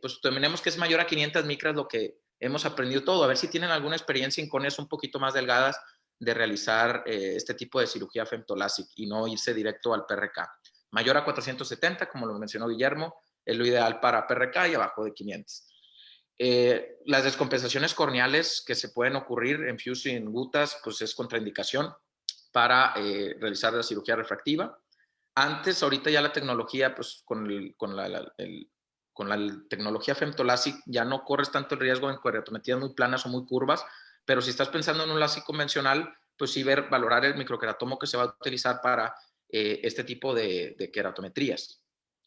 Speaker 4: pues terminemos que es mayor a 500 micras lo que hemos aprendido todo, a ver si tienen alguna experiencia en córneas un poquito más delgadas de realizar este tipo de cirugía femtolásica y no irse directo al PRK. Mayor a 470, como lo mencionó Guillermo, es lo ideal para PRK y abajo de 500. Las descompensaciones corneales que se pueden ocurrir en fusing gutas, pues es contraindicación para realizar la cirugía refractiva. Antes, ahorita ya la tecnología, pues con la tecnología femtolásica ya no corres tanto el riesgo en queratometrías muy planas o muy curvas, pero si estás pensando en un láser convencional, pues sí valorar el microqueratomo que se va a utilizar para este tipo de queratometrías.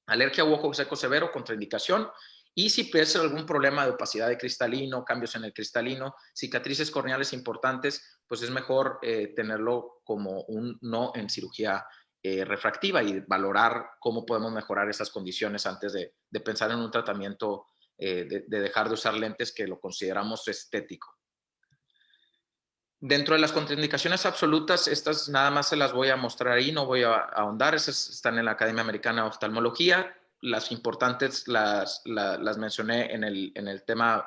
Speaker 4: Alergia u ojo seco severo, contraindicación. Y si puede ser algún problema de opacidad de cristalino, cambios en el cristalino, cicatrices corneales importantes, pues es mejor tenerlo como un no en cirugía refractiva y valorar cómo podemos mejorar esas condiciones antes de pensar en un tratamiento de dejar de usar lentes que lo consideramos estético. Dentro de las contraindicaciones absolutas, estas nada más se las voy a mostrar ahí, no voy a ahondar, esas están en la Academia Americana de Oftalmología. Las importantes las mencioné en el tema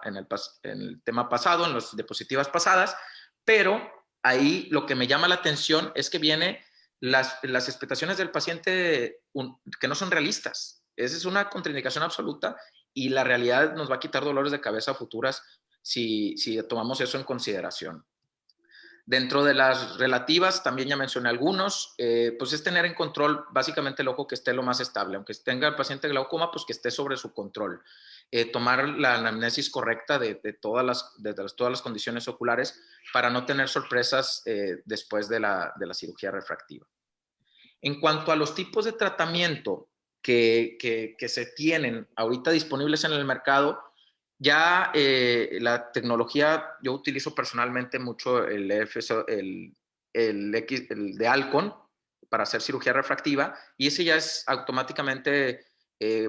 Speaker 4: pasado, en las diapositivas pasadas, pero ahí lo que me llama la atención es que vienen las expectaciones del paciente que no son realistas. Esa es una contraindicación absoluta y la realidad nos va a quitar dolores de cabeza futuras si tomamos eso en consideración. Dentro de las relativas, también ya mencioné algunos, pues es tener en control básicamente el ojo que esté lo más estable. Aunque tenga el paciente glaucoma, pues que esté sobre su control. Tomar la anamnesis correcta de todas las condiciones oculares para no tener sorpresas después de la cirugía refractiva. En cuanto a los tipos de tratamiento que se tienen ahorita disponibles en el mercado, ya la tecnología, yo utilizo personalmente mucho el de Alcon para hacer cirugía refractiva, y ese ya es automáticamente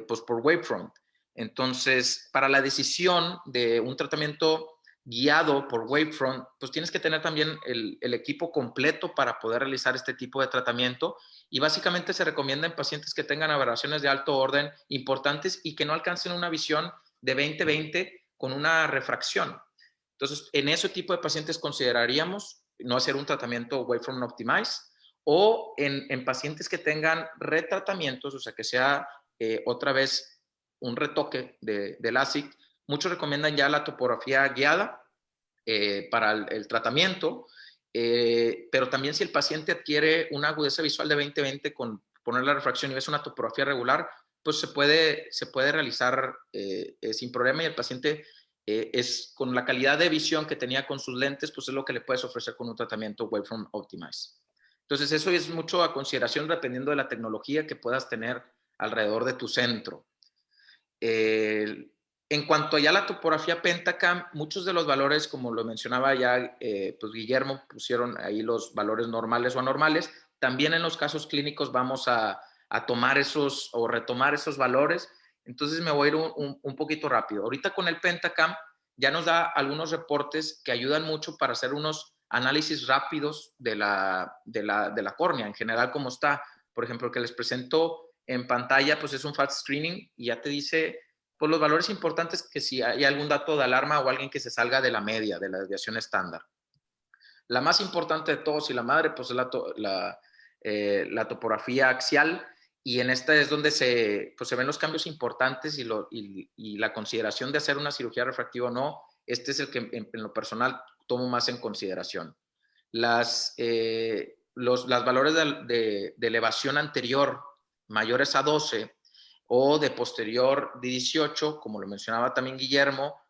Speaker 4: pues por Wavefront. Entonces, para la decisión de un tratamiento guiado por Wavefront, pues tienes que tener también el equipo completo para poder realizar este tipo de tratamiento, y básicamente se recomienda en pacientes que tengan aberraciones de alto orden importantes y que no alcancen una visión de 20/20 con una refracción. Entonces, en ese tipo de pacientes consideraríamos no hacer un tratamiento Wavefront Optimize, o en pacientes que tengan retratamientos, o sea, que sea otra vez un retoque de LASIK. Muchos recomiendan ya la topografía guiada para el tratamiento, pero también si el paciente adquiere una agudeza visual de 20/20 con poner la refracción y ves una topografía regular, pues se puede realizar sin problema, y el paciente es con la calidad de visión que tenía con sus lentes, pues es lo que le puedes ofrecer con un tratamiento Wavefront Optimize. Entonces, eso es mucho a consideración dependiendo de la tecnología que puedas tener alrededor de tu centro. En cuanto ya a la topografía Pentacam, muchos de los valores, como lo mencionaba ya pues Guillermo, pusieron ahí los valores normales o anormales. También en los casos clínicos vamos a tomar esos o retomar esos valores. Entonces me voy a ir un poquito rápido. Ahorita con el Pentacam ya nos da algunos reportes que ayudan mucho para hacer unos análisis rápidos de la córnea en general, como está. Por ejemplo, el que les presento en pantalla, pues es un fast screening y ya te dice pues los valores importantes, que si hay algún dato de alarma o alguien que se salga de la media, de la desviación estándar. La más importante de todos y la madre, pues es la topografía axial, y en esta es donde se ven los cambios importantes y la consideración de hacer una cirugía refractiva o no. Este es el que en lo personal tomo más en consideración. Los valores de elevación anterior mayores a 12 o de posterior de 18, como lo mencionaba también Guillermo,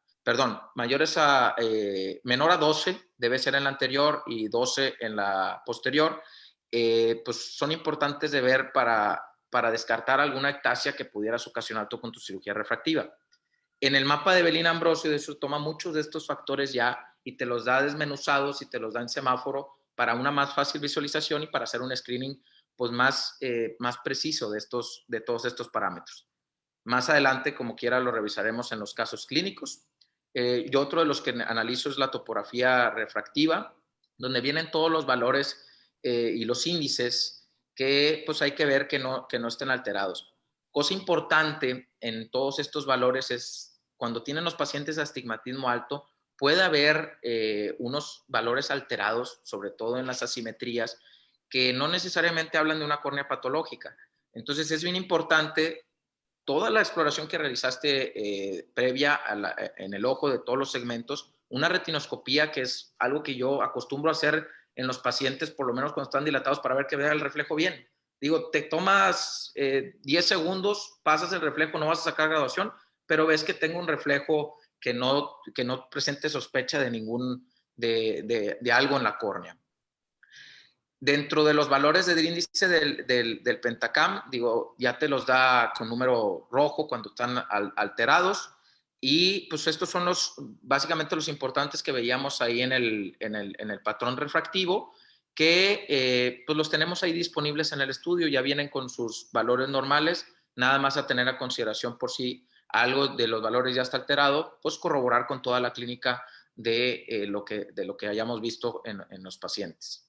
Speaker 4: menor a 12 debe ser en la anterior y 12 en la posterior, pues son importantes de ver para descartar alguna ectasia que pudieras ocasionar tú con tu cirugía refractiva. En el mapa de Belin Ambrosio, de eso toma muchos de estos factores ya y te los da desmenuzados y te los da en semáforo para una más fácil visualización y para hacer un screening pues más preciso de todos estos parámetros. Más adelante, como quiera, lo revisaremos en los casos clínicos. Yo otro de los que analizo es la topografía refractiva, donde vienen todos los valores y los índices que pues hay que ver que no estén alterados. Cosa importante en todos estos valores es cuando tienen los pacientes astigmatismo alto, puede haber unos valores alterados, sobre todo en las asimetrías, que no necesariamente hablan de una córnea patológica. Entonces es bien importante toda la exploración que realizaste previa en el ojo de todos los segmentos, una retinoscopía, que es algo que yo acostumbro a hacer en los pacientes, por lo menos cuando están dilatados, para ver que vea el reflejo bien. Digo, te tomas 10 segundos, pasas el reflejo, no vas a sacar graduación, pero ves que tengo un reflejo que no presente sospecha de algo en la córnea. Dentro de los valores del índice del Pentacam, digo, ya te los da con número rojo cuando están alterados, y pues estos son básicamente los importantes que veíamos ahí en el patrón refractivo, que pues los tenemos ahí disponibles en el estudio, ya vienen con sus valores normales, nada más a tener a consideración por si algo de los valores ya está alterado, pues corroborar con toda la clínica de lo que hayamos visto en los pacientes.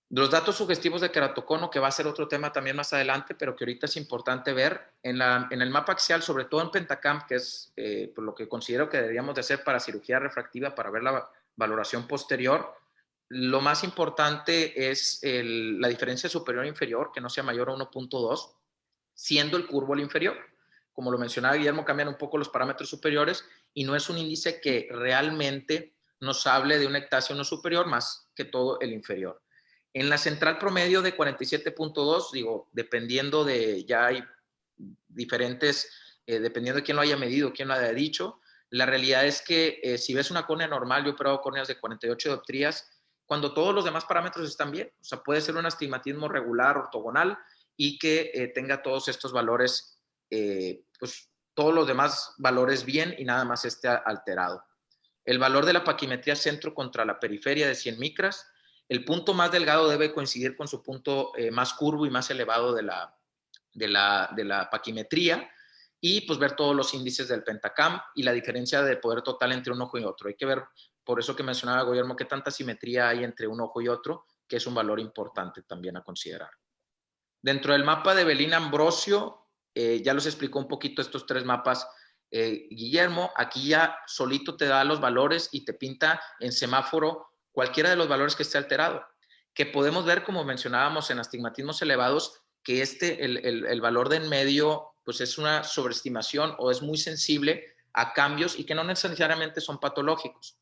Speaker 4: Los datos sugestivos de queratocono, que va a ser otro tema también más adelante, pero que ahorita es importante ver en el mapa axial, sobre todo en Pentacam, que es por lo que considero que deberíamos de hacer para cirugía refractiva, para ver la valoración posterior. Lo más importante es la diferencia superior e inferior, que no sea mayor a 1.2, siendo el curvo el inferior. Como lo mencionaba Guillermo, cambian un poco los parámetros superiores y no es un índice que realmente nos hable de una ectasia no superior más que todo el inferior. En la central promedio de 47.2, digo, dependiendo de, ya hay diferentes, dependiendo de quién lo haya medido, quién lo haya dicho, la realidad es que si ves una córnea normal, yo he operado córneas de 48 dioptrías, cuando todos los demás parámetros están bien, o sea, puede ser un astigmatismo regular, ortogonal, y que tenga todos estos valores, pues todos los demás valores bien y nada más esté alterado. El valor de la paquimetría centro contra la periferia de 100 micras, el punto más delgado debe coincidir con su punto más curvo y más elevado de la paquimetría, y pues ver todos los índices del Pentacam y la diferencia de poder total entre un ojo y otro. Hay que ver, por eso que mencionaba Guillermo, qué tanta simetría hay entre un ojo y otro, que es un valor importante también a considerar. Dentro del mapa de Belín Ambrosio, ya los explicó un poquito estos tres mapas Guillermo. Aquí ya solito te da los valores y te pinta en semáforo cualquiera de los valores que esté alterado, que podemos ver, como mencionábamos, en astigmatismos elevados, que el valor de en medio pues es una sobreestimación o es muy sensible a cambios y que no necesariamente son patológicos.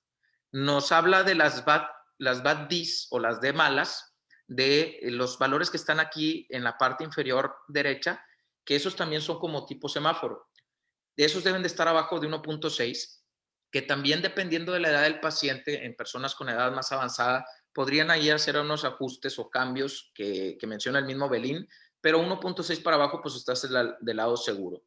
Speaker 4: Nos habla de las bad Ds o las D malas, de los valores que están aquí en la parte inferior derecha, que esos también son como tipo semáforo. Esos deben de estar abajo de 1.6, que también dependiendo de la edad del paciente, en personas con edad más avanzada, podrían ahí hacer unos ajustes o cambios que menciona el mismo Belín, pero 1.6 para abajo pues estás del lado seguro.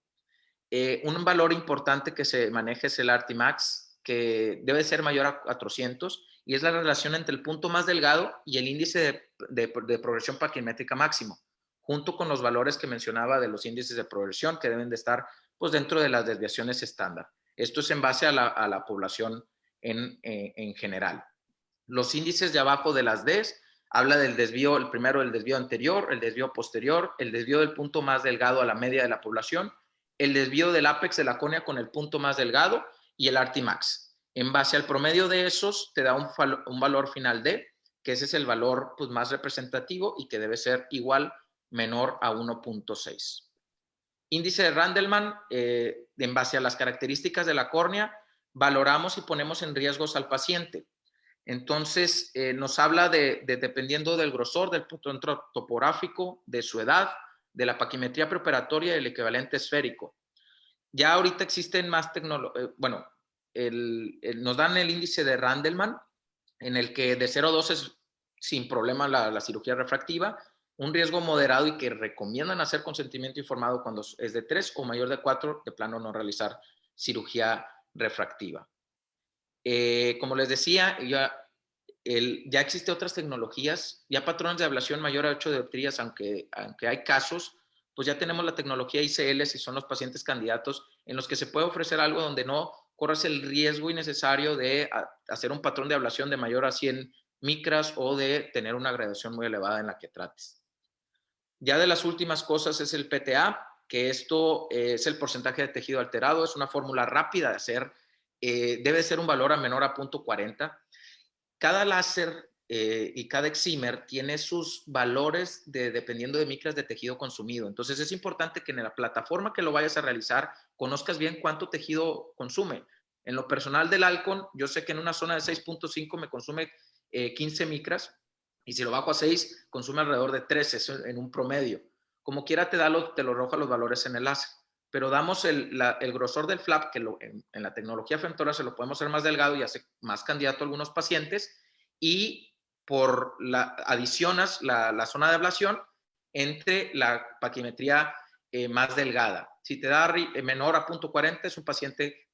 Speaker 4: Un valor importante que se maneja es el Artimax, que debe ser mayor a 300, y es la relación entre el punto más delgado y el índice de progresión paquimétrica máximo, junto con los valores que mencionaba de los índices de progresión, que deben de estar pues dentro de las desviaciones estándar. Esto es en base a la población en general. Los índices de abajo de las Ds habla del desvío, el primero el desvío anterior, el desvío posterior, el desvío del punto más delgado a la media de la población, el desvío del ápex de la córnea con el punto más delgado y el Artimax. En base al promedio de esos te da un valor final D, que ese es el valor pues, más representativo y que debe ser igual, menor a 1.6. Índice de Randleman, en base a las características de la córnea, valoramos y ponemos en riesgos al paciente. Entonces, nos habla dependiendo del grosor, del punto topográfico, de su edad, de la paquimetría preoperatoria y el equivalente esférico. Ya ahorita existen más tecnologías, bueno, nos dan el índice de Randleman, en el que de 0 a 2 es sin problema la cirugía refractiva, un riesgo moderado y que recomiendan hacer consentimiento informado cuando es de 3 o mayor de 4, de plano no realizar cirugía refractiva. Como les decía, ya existen otras tecnologías, ya patrones de ablación mayor a 8 dioptrías, aunque hay casos, pues ya tenemos la tecnología ICL si son los pacientes candidatos en los que se puede ofrecer algo donde no corras el riesgo innecesario de hacer un patrón de ablación de mayor a 100 micras o de tener una gradación muy elevada en la que trates. Ya de las últimas cosas es el PTA, que esto es el porcentaje de tejido alterado, es una fórmula rápida de hacer, debe ser un valor a menor a 0.40. Cada láser y cada excimer tiene sus valores dependiendo de micras de tejido consumido. Entonces es importante que en la plataforma que lo vayas a realizar conozcas bien cuánto tejido consume. En lo personal del Alcon, yo sé que en una zona de 6.5 me consume 15 micras, y si lo bajo a 6, consume alrededor de 13 en un promedio. Como quiera te lo arroja los valores en el láser. Pero damos el grosor del flap, que en la tecnología femtora se lo podemos hacer más delgado y hace más candidato a algunos pacientes, y adicionas la zona de ablación entre la paquimetría más delgada. Si te da menor a 0.40, es un paciente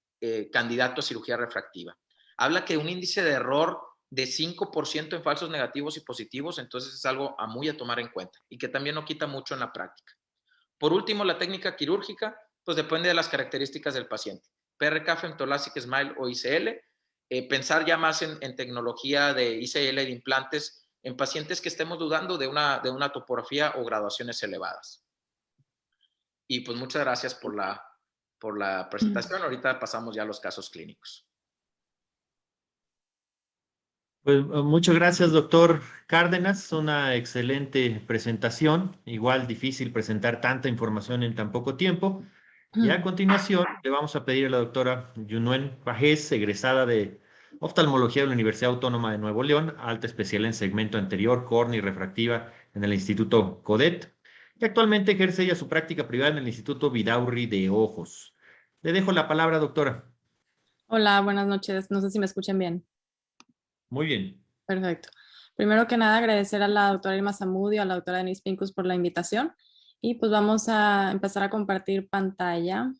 Speaker 4: candidato a cirugía refractiva. Habla que un índice de error de 5% en falsos negativos y positivos, entonces es algo muy a tomar en cuenta y que también no quita mucho en la práctica. Por último, la técnica quirúrgica, pues depende de las características del paciente. PRK, Femtolasic, Smile o ICL. Pensar ya más en tecnología de ICL de implantes en pacientes que estemos dudando de una topografía o graduaciones elevadas. Y pues muchas gracias por la presentación. Ahorita pasamos ya a los casos clínicos.
Speaker 3: Pues muchas gracias, doctor Cárdenas. Una excelente presentación. Igual difícil presentar tanta información en tan poco tiempo. Y a continuación le vamos a pedir a la doctora Yunuen Pajés, egresada de oftalmología de la Universidad Autónoma de Nuevo León, alta especial en segmento anterior, córnea y refractiva en el Instituto Codet, y actualmente ejerce ella su práctica privada en el Instituto Vidaurri de Ojos. Le dejo la palabra, doctora.
Speaker 5: Hola, buenas noches. No sé si me escuchan bien.
Speaker 3: Muy bien.
Speaker 5: Perfecto. Primero que nada, agradecer a la doctora Irma Zamudio, a la doctora Denise Pincus por la invitación. Y pues vamos a empezar a compartir pantalla.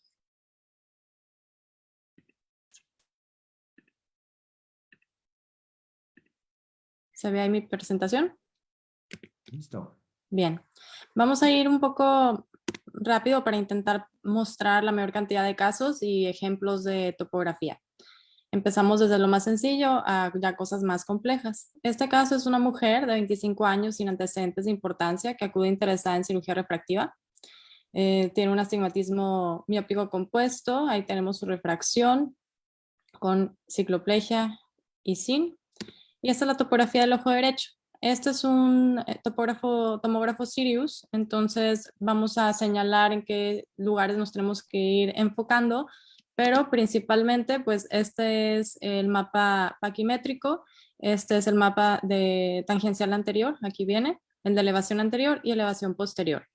Speaker 5: ¿Se ve ahí mi presentación?
Speaker 3: Listo.
Speaker 5: Bien. Vamos a ir un poco rápido para intentar mostrar la mayor cantidad de casos y ejemplos de topografía. Empezamos desde lo más sencillo a ya cosas más complejas. Este caso es una mujer de 25 años sin antecedentes de importancia que acude interesada en cirugía refractiva. Tiene un astigmatismo miópico compuesto. Ahí tenemos su refracción con cicloplegia y sin. Y esta es la topografía del ojo derecho. Este es un tomógrafo Sirius, entonces vamos a señalar en qué lugares nos tenemos que ir enfocando, pero principalmente pues este es el mapa paquimétrico, este es el mapa de tangencial anterior, aquí viene, el de elevación anterior y elevación posterior.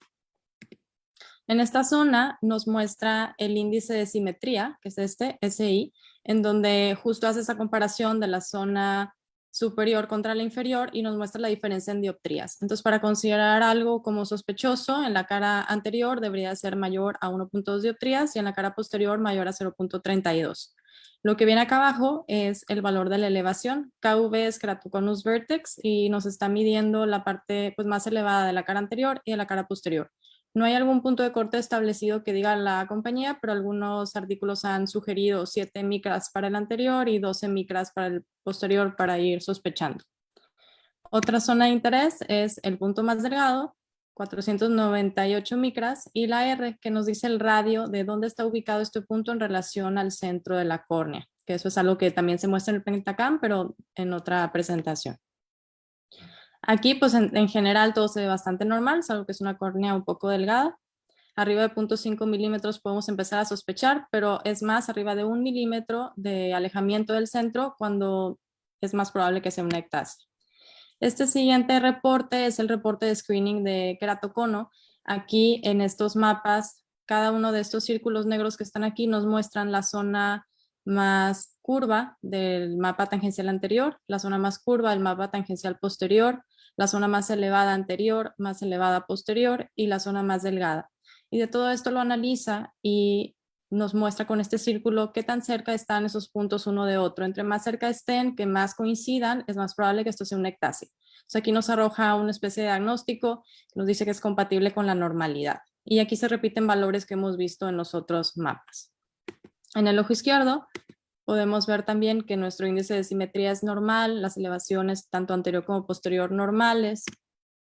Speaker 5: En esta zona nos muestra el índice de simetría, que es este, SI, en donde justo hace esa comparación de la zona superior contra la inferior y nos muestra la diferencia en dioptrías. Entonces, para considerar algo como sospechoso, en la cara anterior debería ser mayor a 1.2 dioptrías y en la cara posterior mayor a 0.32. Lo que viene acá abajo es el valor de la elevación. KV es keratoconus vertex y nos está midiendo la parte pues, más elevada de la cara anterior y de la cara posterior. No hay algún punto de corte establecido que diga la compañía, pero algunos artículos han sugerido 7 micras para el anterior y 12 micras para el posterior para ir sospechando. Otra zona de interés es el punto más delgado, 498 micras, y la R, que nos dice el radio de dónde está ubicado este punto en relación al centro de la córnea, que eso es algo que también se muestra en el Pentacam, pero en otra presentación. Aquí, pues en general todo se ve bastante normal, salvo que es una córnea un poco delgada. Arriba de 0.5 milímetros podemos empezar a sospechar, pero es más arriba de 1 milímetro de alejamiento del centro cuando es más probable que sea una ectasia. Este siguiente reporte es el reporte de screening de keratocono. Aquí en estos mapas, cada uno de estos círculos negros que están aquí nos muestran la zona más curva del mapa tangencial anterior, la zona más curva del mapa tangencial posterior, la zona más elevada anterior, más elevada posterior y la zona más delgada. Y de todo esto lo analiza y nos muestra con este círculo qué tan cerca están esos puntos uno de otro. Entre más cerca estén, que más coincidan, es más probable que esto sea una ectasia. Entonces aquí nos arroja una especie de diagnóstico, nos dice que es compatible con la normalidad. Y aquí se repiten valores que hemos visto en los otros mapas. En el ojo izquierdo podemos ver también que nuestro índice de simetría es normal, las elevaciones tanto anterior como posterior normales,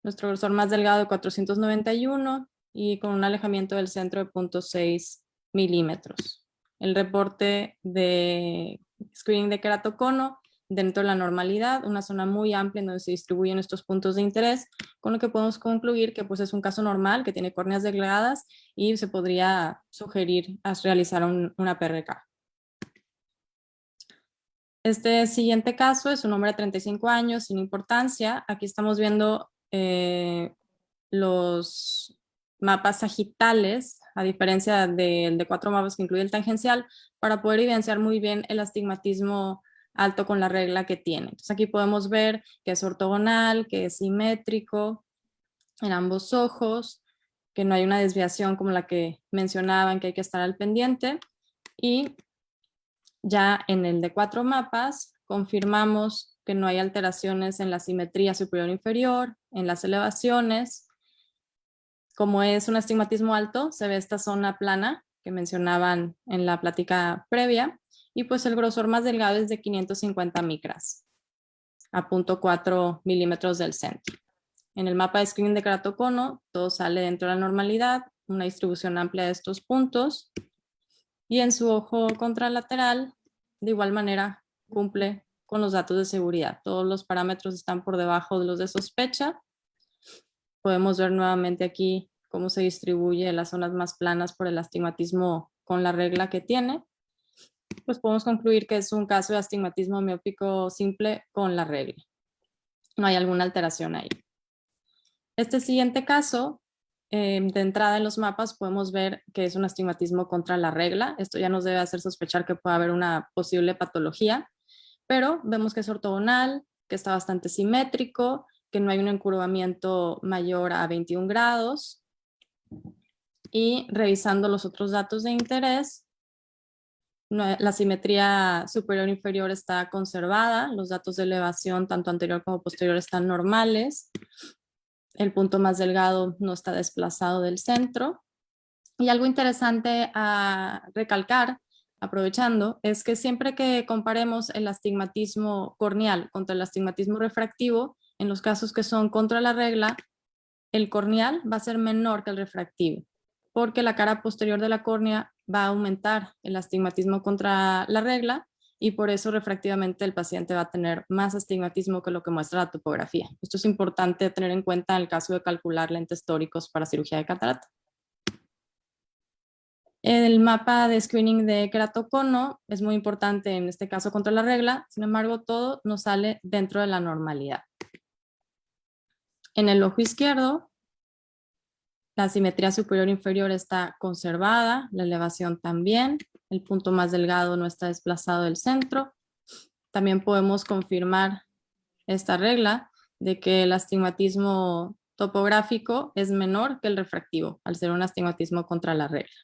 Speaker 5: nuestro grosor más delgado de 491 y con un alejamiento del centro de 0.6 milímetros. El reporte de screening de keratocono dentro de la normalidad, una zona muy amplia en donde se distribuyen estos puntos de interés, con lo que podemos concluir que pues, es un caso normal, que tiene córneas delgadas y se podría sugerir realizar una PRK. Este siguiente caso es un hombre de 35 años, sin importancia. Aquí estamos viendo los mapas sagitales, a diferencia de 4 mapas que incluye el tangencial, para poder evidenciar muy bien el astigmatismo alto con la regla que tiene. Entonces aquí podemos ver que es ortogonal, que es simétrico en ambos ojos, que no hay una desviación como la que mencionaban, que hay que estar al pendiente. Y ya en el de 4 mapas confirmamos que no hay alteraciones en la simetría superior e inferior, en las elevaciones. Como es un astigmatismo alto, se ve esta zona plana que mencionaban en la plática previa, y pues el grosor más delgado es de 550 micras, a 0.4 milímetros del centro. En el mapa de screening de keratocono, todo sale dentro de la normalidad, una distribución amplia de estos puntos, y en su ojo contralateral, de igual manera, cumple con los datos de seguridad. Todos los parámetros están por debajo de los de sospecha. Podemos ver nuevamente aquí cómo se distribuye las zonas más planas por el astigmatismo con la regla que tiene. pues podemos concluir que es un caso de astigmatismo miópico simple con la regla. No hay alguna alteración ahí. Este siguiente caso, de entrada en los mapas podemos ver que es un astigmatismo contra la regla. Esto ya nos debe hacer sospechar que puede haber una posible patología, pero vemos que es ortogonal, que está bastante simétrico, que no hay un encurvamiento mayor a 21 grados. Y revisando los otros datos de interés, la simetría superior e inferior está conservada, los datos de elevación tanto anterior como posterior están normales, el punto más delgado no está desplazado del centro. Y algo interesante a recalcar, aprovechando, es que siempre que comparemos el astigmatismo corneal contra el astigmatismo refractivo, en los casos que son contra la regla, el corneal va a ser menor que el refractivo, porque la cara posterior de la córnea va a aumentar el astigmatismo contra la regla y por eso refractivamente el paciente va a tener más astigmatismo que lo que muestra la topografía. Esto es importante tener en cuenta en el caso de calcular lentes tóricos para cirugía de catarata. El mapa de screening de queratocono es muy importante en este caso contra la regla, sin embargo todo nos sale dentro de la normalidad. En el ojo izquierdo, la simetría superior e inferior está conservada, la elevación también, el punto más delgado no está desplazado del centro. También podemos confirmar esta regla de que el astigmatismo topográfico es menor que el refractivo, al ser un astigmatismo contra la regla.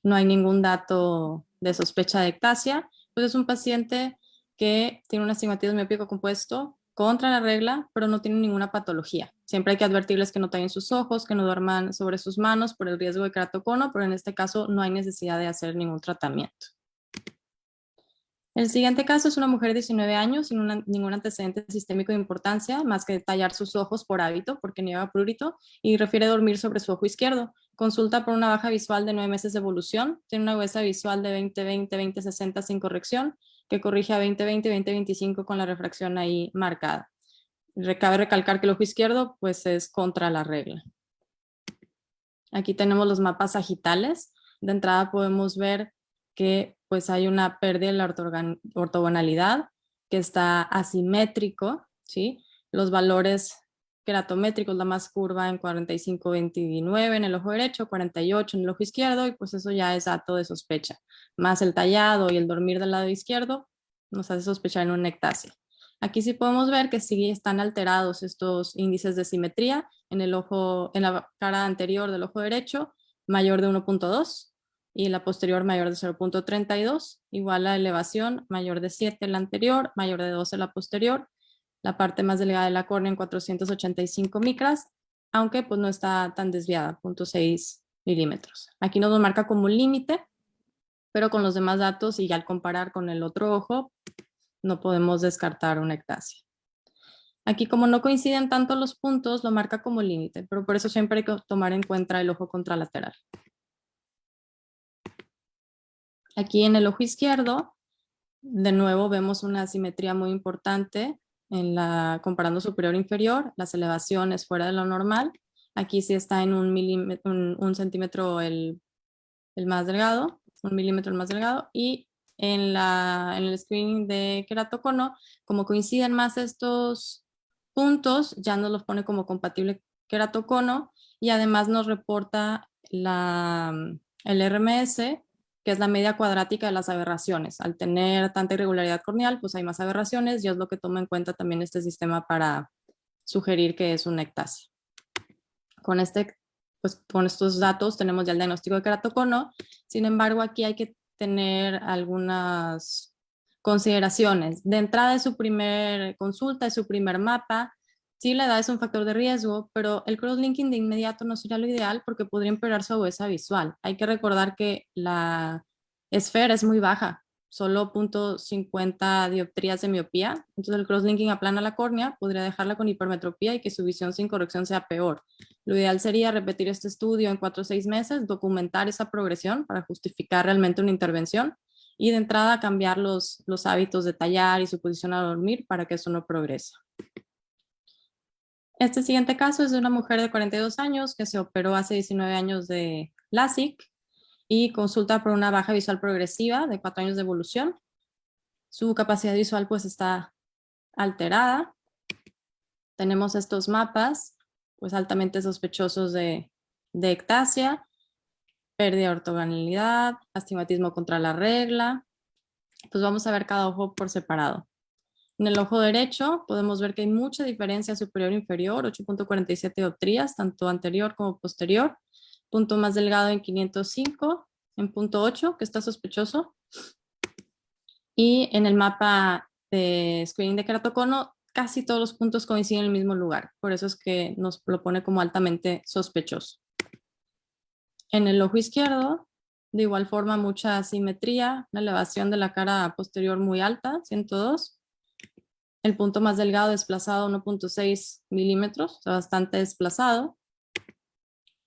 Speaker 5: No hay ningún dato de sospecha de ectasia, pues es un paciente que tiene un astigmatismo miópico compuesto contra la regla, pero no tiene ninguna patología. Siempre hay que advertirles que no tallen sus ojos, que no duerman sobre sus manos por el riesgo de queratocono, pero en este caso no hay necesidad de hacer ningún tratamiento. El siguiente caso es una mujer de 19 años sin ningún antecedente sistémico de importancia, más que tallar sus ojos por hábito, porque niega prurito, y refiere dormir sobre su ojo izquierdo. Consulta por una baja visual de 9 meses de evolución, tiene una agudeza visual de 20/20, 20/60 sin corrección, que corrige a 20/20, 20/25 con la refracción ahí marcada. Cabe recalcar que el ojo izquierdo pues es contra la regla. Aquí tenemos los mapas sagitales. De entrada podemos ver que pues hay una pérdida en la ortogonalidad, que está asimétrico, ¿sí? Los valores queratométricos, la más curva en 45/29 en el ojo derecho, 48 en el ojo izquierdo, y pues eso ya es dato de sospecha. Más el tallado y el dormir del lado izquierdo nos hace sospechar en una ectasia. Aquí sí podemos ver que sí están alterados estos índices de simetría en el ojo, en la cara anterior del ojo derecho, mayor de 1.2 y la posterior mayor de 0.32, igual la elevación mayor de 7 en la anterior, mayor de 12 en la posterior, la parte más delgada de la córnea en 485 micras, aunque pues no está tan desviada, 0.6 milímetros. Aquí nos lo marca como un límite, pero con los demás datos y ya al comparar con el otro ojo, no podemos descartar una ectasia. Aquí como no coinciden tanto los puntos, lo marca como límite, pero por eso siempre hay que tomar en cuenta el ojo contralateral. Aquí en el ojo izquierdo, de nuevo vemos una asimetría muy importante comparando superior e inferior, las elevaciones fuera de lo normal. Aquí sí está en un centímetro el más delgado, 1 milímetro el más delgado, y en el screening de queratocono, como coinciden más estos puntos, ya nos los pone como compatible queratocono y además nos reporta el RMS, que es la media cuadrática de las aberraciones. Al tener tanta irregularidad corneal, pues hay más aberraciones y es lo que toma en cuenta también este sistema para sugerir que es una ectasia. Con estos datos tenemos ya el diagnóstico de queratocono. Sin embargo, aquí hay que tener algunas consideraciones. De entrada de su primer consulta, de su primer mapa, sí la edad es un factor de riesgo, pero el crosslinking de inmediato no sería lo ideal porque podría empeorar su agudeza visual. Hay que recordar que la esfera es muy baja, solo 0.50 dioptrías de miopía, entonces el crosslinking aplana la córnea, podría dejarla con hipermetropía y que su visión sin corrección sea peor. Lo ideal sería repetir este estudio en 4 o 6 meses, documentar esa progresión para justificar realmente una intervención y de entrada cambiar los hábitos de tallar y su posición a dormir para que eso no progrese. Este siguiente caso es de una mujer de 42 años que se operó hace 19 años de LASIK y consulta por una baja visual progresiva de 4 años de evolución. Su capacidad visual pues está alterada. Tenemos estos mapas pues altamente sospechosos de ectasia, pérdida de ortogonalidad, astigmatismo contra la regla. Pues vamos a ver cada ojo por separado. En el ojo derecho podemos ver que hay mucha diferencia superior e inferior, 8.47 dioptrías, tanto anterior como posterior. Punto más delgado en 505, en punto 8, que está sospechoso. Y en el mapa de screening de keratocono, casi todos los puntos coinciden en el mismo lugar. Por eso es que nos lo pone como altamente sospechoso. En el ojo izquierdo, de igual forma, mucha asimetría, la elevación de la cara posterior muy alta, 102. El punto más delgado desplazado 1.6 milímetros, o sea, bastante desplazado.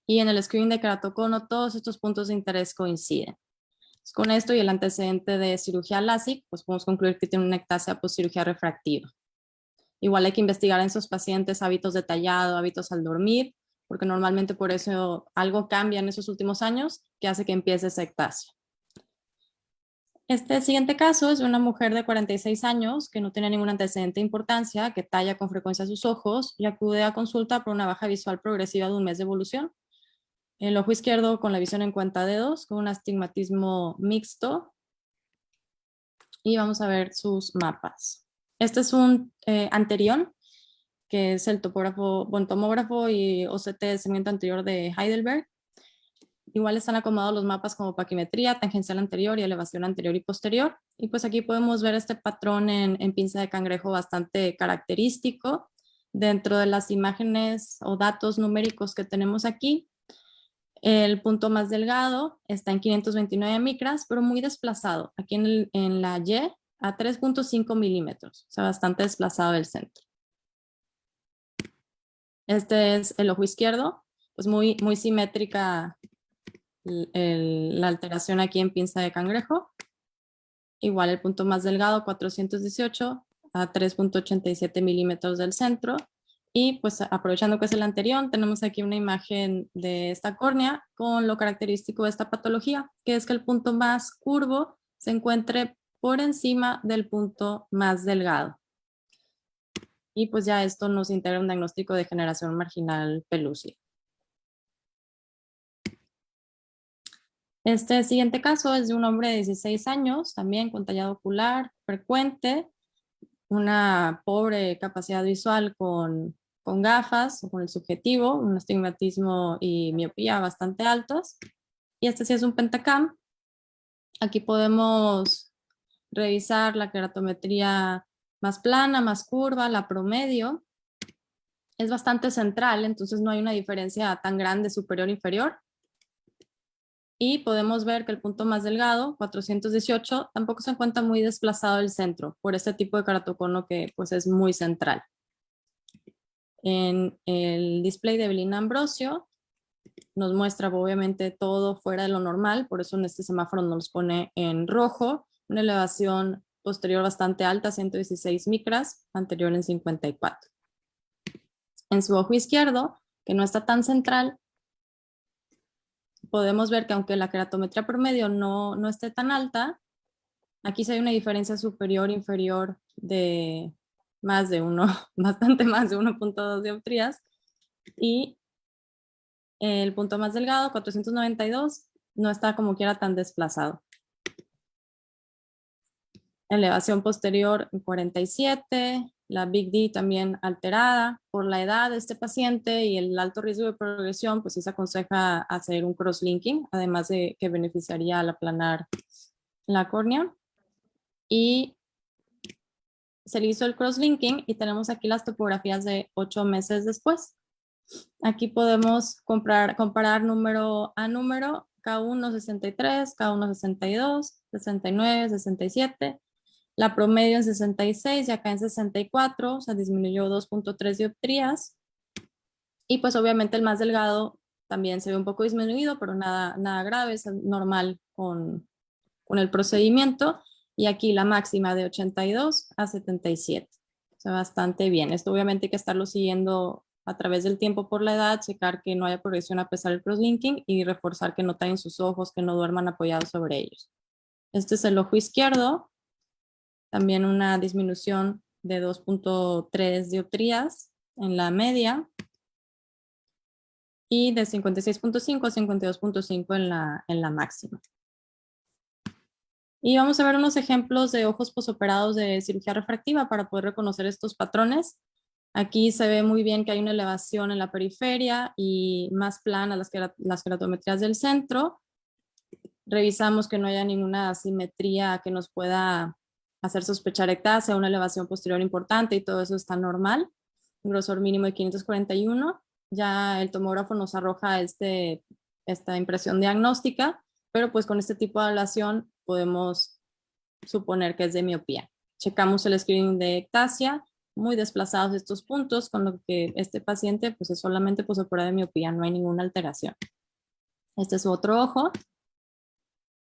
Speaker 5: Y en el screening de keratocono, todos estos puntos de interés coinciden. Con esto y el antecedente de cirugía LASIK, pues podemos concluir que tiene una ectasia postcirugía refractiva. Igual hay que investigar en esos pacientes hábitos de tallado, hábitos al dormir, porque normalmente por eso algo cambia en esos últimos años que hace que empiece esa ectasia. Este siguiente caso es de una mujer de 46 años que no tiene ningún antecedente de importancia, que talla con frecuencia sus ojos y acude a consulta por una baja visual progresiva de 1 mes de evolución. El ojo izquierdo con la visión en cuentadedos, con un astigmatismo mixto. Y vamos a ver sus mapas. Este es un anterior, que es el tomógrafo y OCT de segmento anterior de Heidelberg. Igual están acomodados los mapas como paquimetría, tangencial anterior y elevación anterior y posterior. Y pues aquí podemos ver este patrón en pinza de cangrejo bastante característico. Dentro de las imágenes o datos numéricos que tenemos aquí, el punto más delgado está en 529 micras, pero muy desplazado. Aquí en la Y a 3.5 milímetros, o sea, bastante desplazado del centro. Este es el ojo izquierdo, pues muy simétrica la alteración aquí en pinza de cangrejo. Igual el punto más delgado, 418 a 3.87 milímetros del centro. Y pues aprovechando que es el anterior, tenemos aquí una imagen de esta córnea con lo característico de esta patología, que es que el punto más curvo se encuentre por encima del punto más delgado. Y pues ya esto nos integra un diagnóstico de degeneración marginal pelúcida. Este siguiente caso es de un hombre de 16 años, también con tallado ocular frecuente, una pobre capacidad visual con gafas o con el subjetivo, un astigmatismo y miopía bastante altos. Y este sí es un pentacam. Aquí podemos revisar la keratometría más plana, más curva, la promedio. Es bastante central, entonces no hay una diferencia tan grande superior-inferior. Y podemos ver que el punto más delgado, 418, tampoco se encuentra muy desplazado del centro por este tipo de keratocono que pues es muy central. En el display de Evelina Ambrosio nos muestra obviamente todo fuera de lo normal, por eso en este semáforo nos pone en rojo, una elevación posterior bastante alta, 116 micras, anterior en 54. En su ojo izquierdo, que no está tan central, podemos ver que aunque la keratometría promedio no esté tan alta, aquí sí hay una diferencia superior-inferior de más de uno, bastante más de 1.2 dioptrías. Y el punto más delgado, 492, no está como quiera tan desplazado. Elevación posterior 47, la Big D también alterada. Por la edad de este paciente y el alto riesgo de progresión, pues sí se aconseja hacer un crosslinking, además de que beneficiaría al aplanar la córnea. Y se le hizo el crosslinking y tenemos aquí las topografías de 8 meses después. Aquí podemos comparar número a número, K1 63, K1 62, 69, 67. La promedio en 66 y acá en 64, o sea, disminuyó 2.3 dioptrías. Y pues obviamente el más delgado también se ve un poco disminuido, pero nada grave, es normal con el procedimiento. Y aquí la máxima de 82 a 77. O sea, bastante bien. Esto obviamente hay que estarlo siguiendo a través del tiempo por la edad, checar que no haya progresión a pesar del crosslinking y reforzar que no tallen sus ojos, que no duerman apoyados sobre ellos. Este es el ojo izquierdo, también una disminución de 2.3 dioptrías en la media y de 56.5 a 52.5 en la máxima. Y vamos a ver unos ejemplos de ojos posoperados de cirugía refractiva para poder reconocer estos patrones. Aquí se ve muy bien que hay una elevación en la periferia y más plana las queratometrías del centro. Revisamos que no haya ninguna asimetría que nos pueda hacer sospechar ectasia, una elevación posterior importante y todo eso está normal. Un grosor mínimo de 541. Ya el tomógrafo nos arroja esta impresión diagnóstica, pero pues con este tipo de ablación podemos suponer que es de miopía. Checamos el screening de ectasia, muy desplazados estos puntos, con lo que este paciente pues es solamente posoperado de miopía, no hay ninguna alteración. Este es su otro ojo,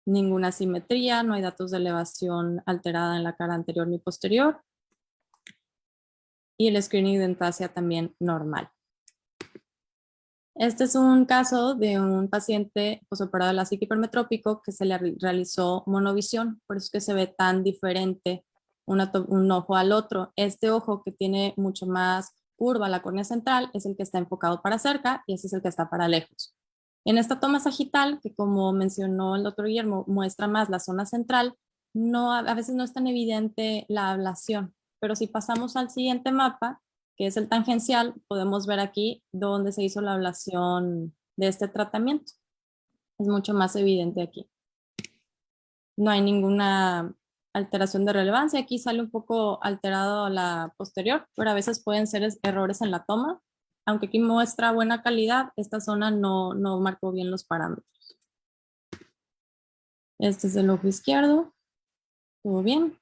Speaker 5: ninguna simetría, no hay datos de elevación alterada en la cara anterior ni posterior. Y el screening de ectasia también normal. Este es un caso de un paciente posoperado de LASIK hipermetrópico que se le realizó monovisión, por eso es que se ve tan diferente un ojo al otro. Este ojo que tiene mucho más curva la córnea central es el que está enfocado para cerca y ese es el que está para lejos. En esta toma sagital, que como mencionó el doctor Guillermo, muestra más la zona central, a veces no es tan evidente la ablación, pero si pasamos al siguiente mapa, que es el tangencial, podemos ver aquí dónde se hizo la ablación de este tratamiento. Es mucho más evidente aquí. No hay ninguna alteración de relevancia. Aquí sale un poco alterado la posterior, pero a veces pueden ser errores en la toma. Aunque aquí muestra buena calidad, esta zona no marcó bien los parámetros. Este es el ojo izquierdo. ¿Todo bien?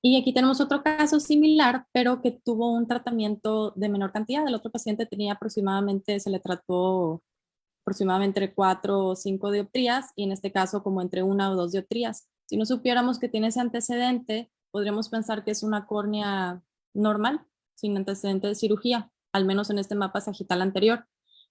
Speaker 5: Y aquí tenemos otro caso similar, pero que tuvo un tratamiento de menor cantidad. El otro paciente tenía se le trató aproximadamente entre 4 o 5 dioptrías y en este caso como entre 1 o 2 dioptrías. Si no supiéramos que tiene ese antecedente, podríamos pensar que es una córnea normal, sin antecedente de cirugía, al menos en este mapa sagital anterior.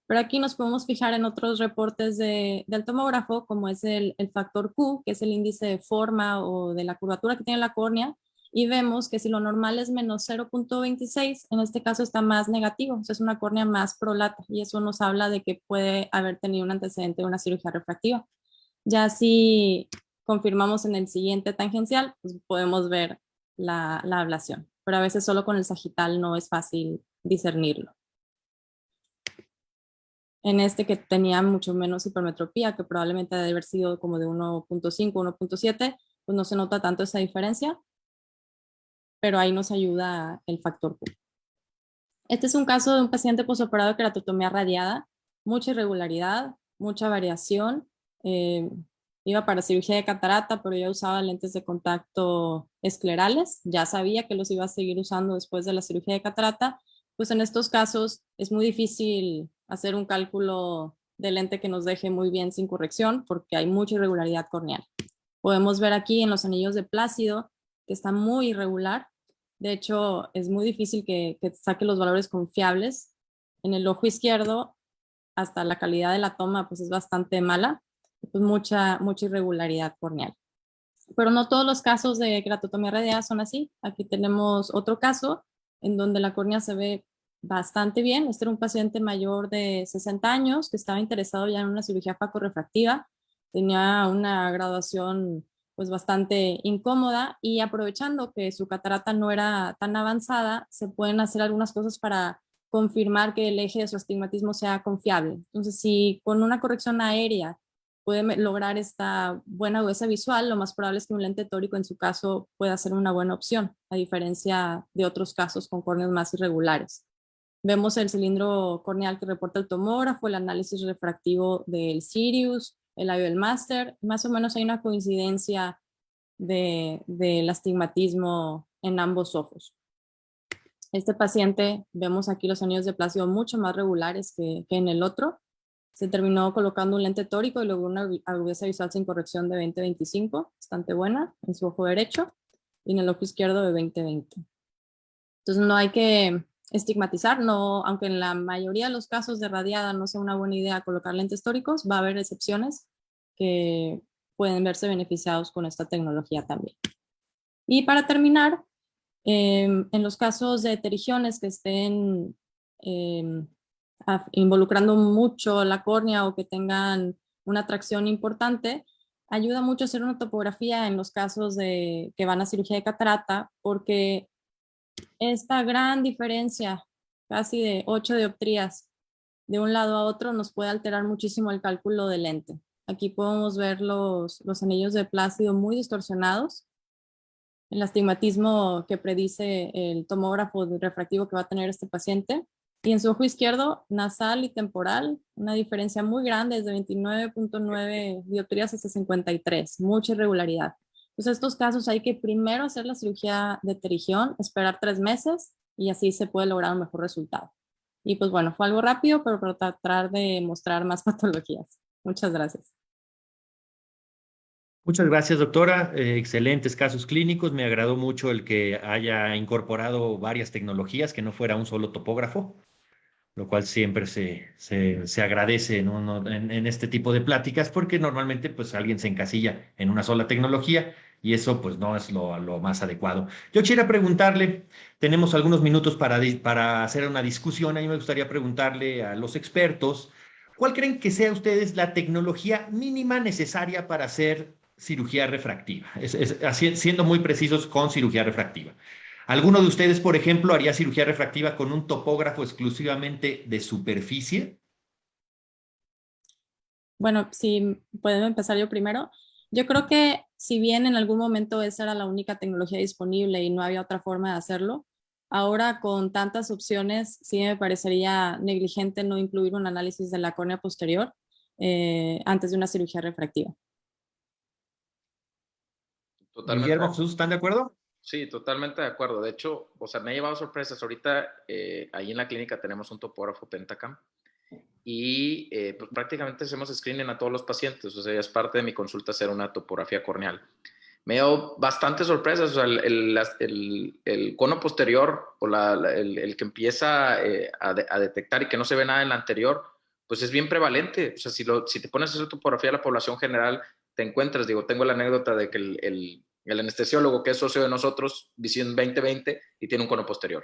Speaker 5: Pero aquí nos podemos fijar en otros reportes del tomógrafo, como es el factor Q, que es el índice de forma o de la curvatura que tiene la córnea, y vemos que si lo normal es menos 0.26, en este caso está más negativo, o sea, es una córnea más prolata y eso nos habla de que puede haber tenido un antecedente de una cirugía refractiva. Ya si confirmamos en el siguiente tangencial, pues podemos ver la ablación, pero a veces solo con el sagital no es fácil discernirlo. En este que tenía mucho menos hipermetropía, que probablemente debe haber sido como de 1.5, 1.7, pues no se nota tanto esa diferencia, pero ahí nos ayuda el factor Q. Este es un caso de un paciente posoperado de queratotomía radiada, mucha irregularidad, mucha variación. Iba para cirugía de catarata, pero ya usaba lentes de contacto esclerales. Ya sabía que los iba a seguir usando después de la cirugía de catarata. Pues en estos casos es muy difícil hacer un cálculo de lente que nos deje muy bien sin corrección porque hay mucha irregularidad corneal. Podemos ver aquí en los anillos de Plácido que está muy irregular. De hecho, es muy difícil que saque los valores confiables. En el ojo izquierdo, hasta la calidad de la toma pues es bastante mala. Pues mucha irregularidad corneal. Pero no todos los casos de queratotomía radiada son así. Aquí tenemos otro caso en donde la córnea se ve bastante bien. Este era un paciente mayor de 60 años que estaba interesado ya en una cirugía facorrefractiva. Tenía una graduación pues bastante incómoda y aprovechando que su catarata no era tan avanzada, se pueden hacer algunas cosas para confirmar que el eje de su astigmatismo sea confiable. Entonces, si con una corrección aérea puede lograr esta buena agudeza visual, lo más probable es que un lente tórico en su caso pueda ser una buena opción, a diferencia de otros casos con córneas más irregulares. Vemos el cilindro corneal que reporta el tomógrafo, el análisis refractivo del Sirius, el labio del máster. Más o menos hay una coincidencia del astigmatismo en ambos ojos. Este paciente, vemos aquí los anillos de Plácido mucho más regulares que en el otro. Se terminó colocando un lente tórico y logró una agudeza visual sin corrección de 20/25, bastante buena en su ojo derecho, y en el ojo izquierdo de 20/20. Entonces no hay que estigmatizar, no, aunque en la mayoría de los casos de radiada no sea una buena idea colocar lentes tóricos, va a haber excepciones que pueden verse beneficiados con esta tecnología también. Y para terminar, en los casos de pterigiones que estén involucrando mucho la córnea o que tengan una tracción importante, ayuda mucho hacer una topografía en los casos de que van a cirugía de catarata, porque esta gran diferencia, casi de 8 dioptrías de un lado a otro, nos puede alterar muchísimo el cálculo de lente. Aquí podemos ver los anillos de plácido muy distorsionados, el astigmatismo que predice el tomógrafo refractivo que va a tener este paciente. Y en su ojo izquierdo, nasal y temporal, una diferencia muy grande, desde 29.9 dioptrías hasta 53, mucha irregularidad. Entonces, estos casos hay que primero hacer la cirugía de pterigión, esperar 3 meses y así se puede lograr un mejor resultado. Y pues bueno, fue algo rápido, pero para tratar de mostrar más patologías. Muchas gracias.
Speaker 3: Muchas gracias, doctora. Excelentes casos clínicos. Me agradó mucho el que haya incorporado varias tecnologías, que no fuera un solo topógrafo, lo cual siempre se agradece, ¿no? En este tipo de pláticas, porque normalmente pues alguien se encasilla en una sola tecnología y eso pues no es lo más adecuado. Yo quisiera preguntarle, tenemos algunos minutos para hacer una discusión, a mí me gustaría preguntarle a los expertos, ¿cuál creen que sea ustedes la tecnología mínima necesaria para hacer cirugía refractiva? Siendo muy precisos con cirugía refractiva. ¿Alguno de ustedes, por ejemplo, haría cirugía refractiva con un topógrafo exclusivamente de superficie?
Speaker 5: Bueno, si puedo empezar yo primero. Yo creo que si bien en algún momento esa era la única tecnología disponible y no había otra forma de hacerlo, ahora con tantas opciones sí me parecería negligente no incluir un análisis de la córnea posterior antes de una cirugía refractiva.
Speaker 4: Totalmente.
Speaker 3: Guillermo, Jesús, ¿están de acuerdo?
Speaker 4: Sí, totalmente de acuerdo. De hecho, o sea, me ha llevado sorpresas. Ahorita ahí en la clínica tenemos un topógrafo Pentacam y pues prácticamente hacemos screening a todos los pacientes. O sea, ya es parte de mi consulta hacer una topografía corneal. Me ha dado bastantes sorpresas. O sea, el cono posterior o el que empieza a detectar y que no se ve nada en la anterior, pues es bien prevalente. O sea, si te pones a hacer topografía de la población general, te encuentras, digo, tengo la anécdota de que el anestesiólogo que es socio de nosotros, visión 20/20 y tiene un cono posterior.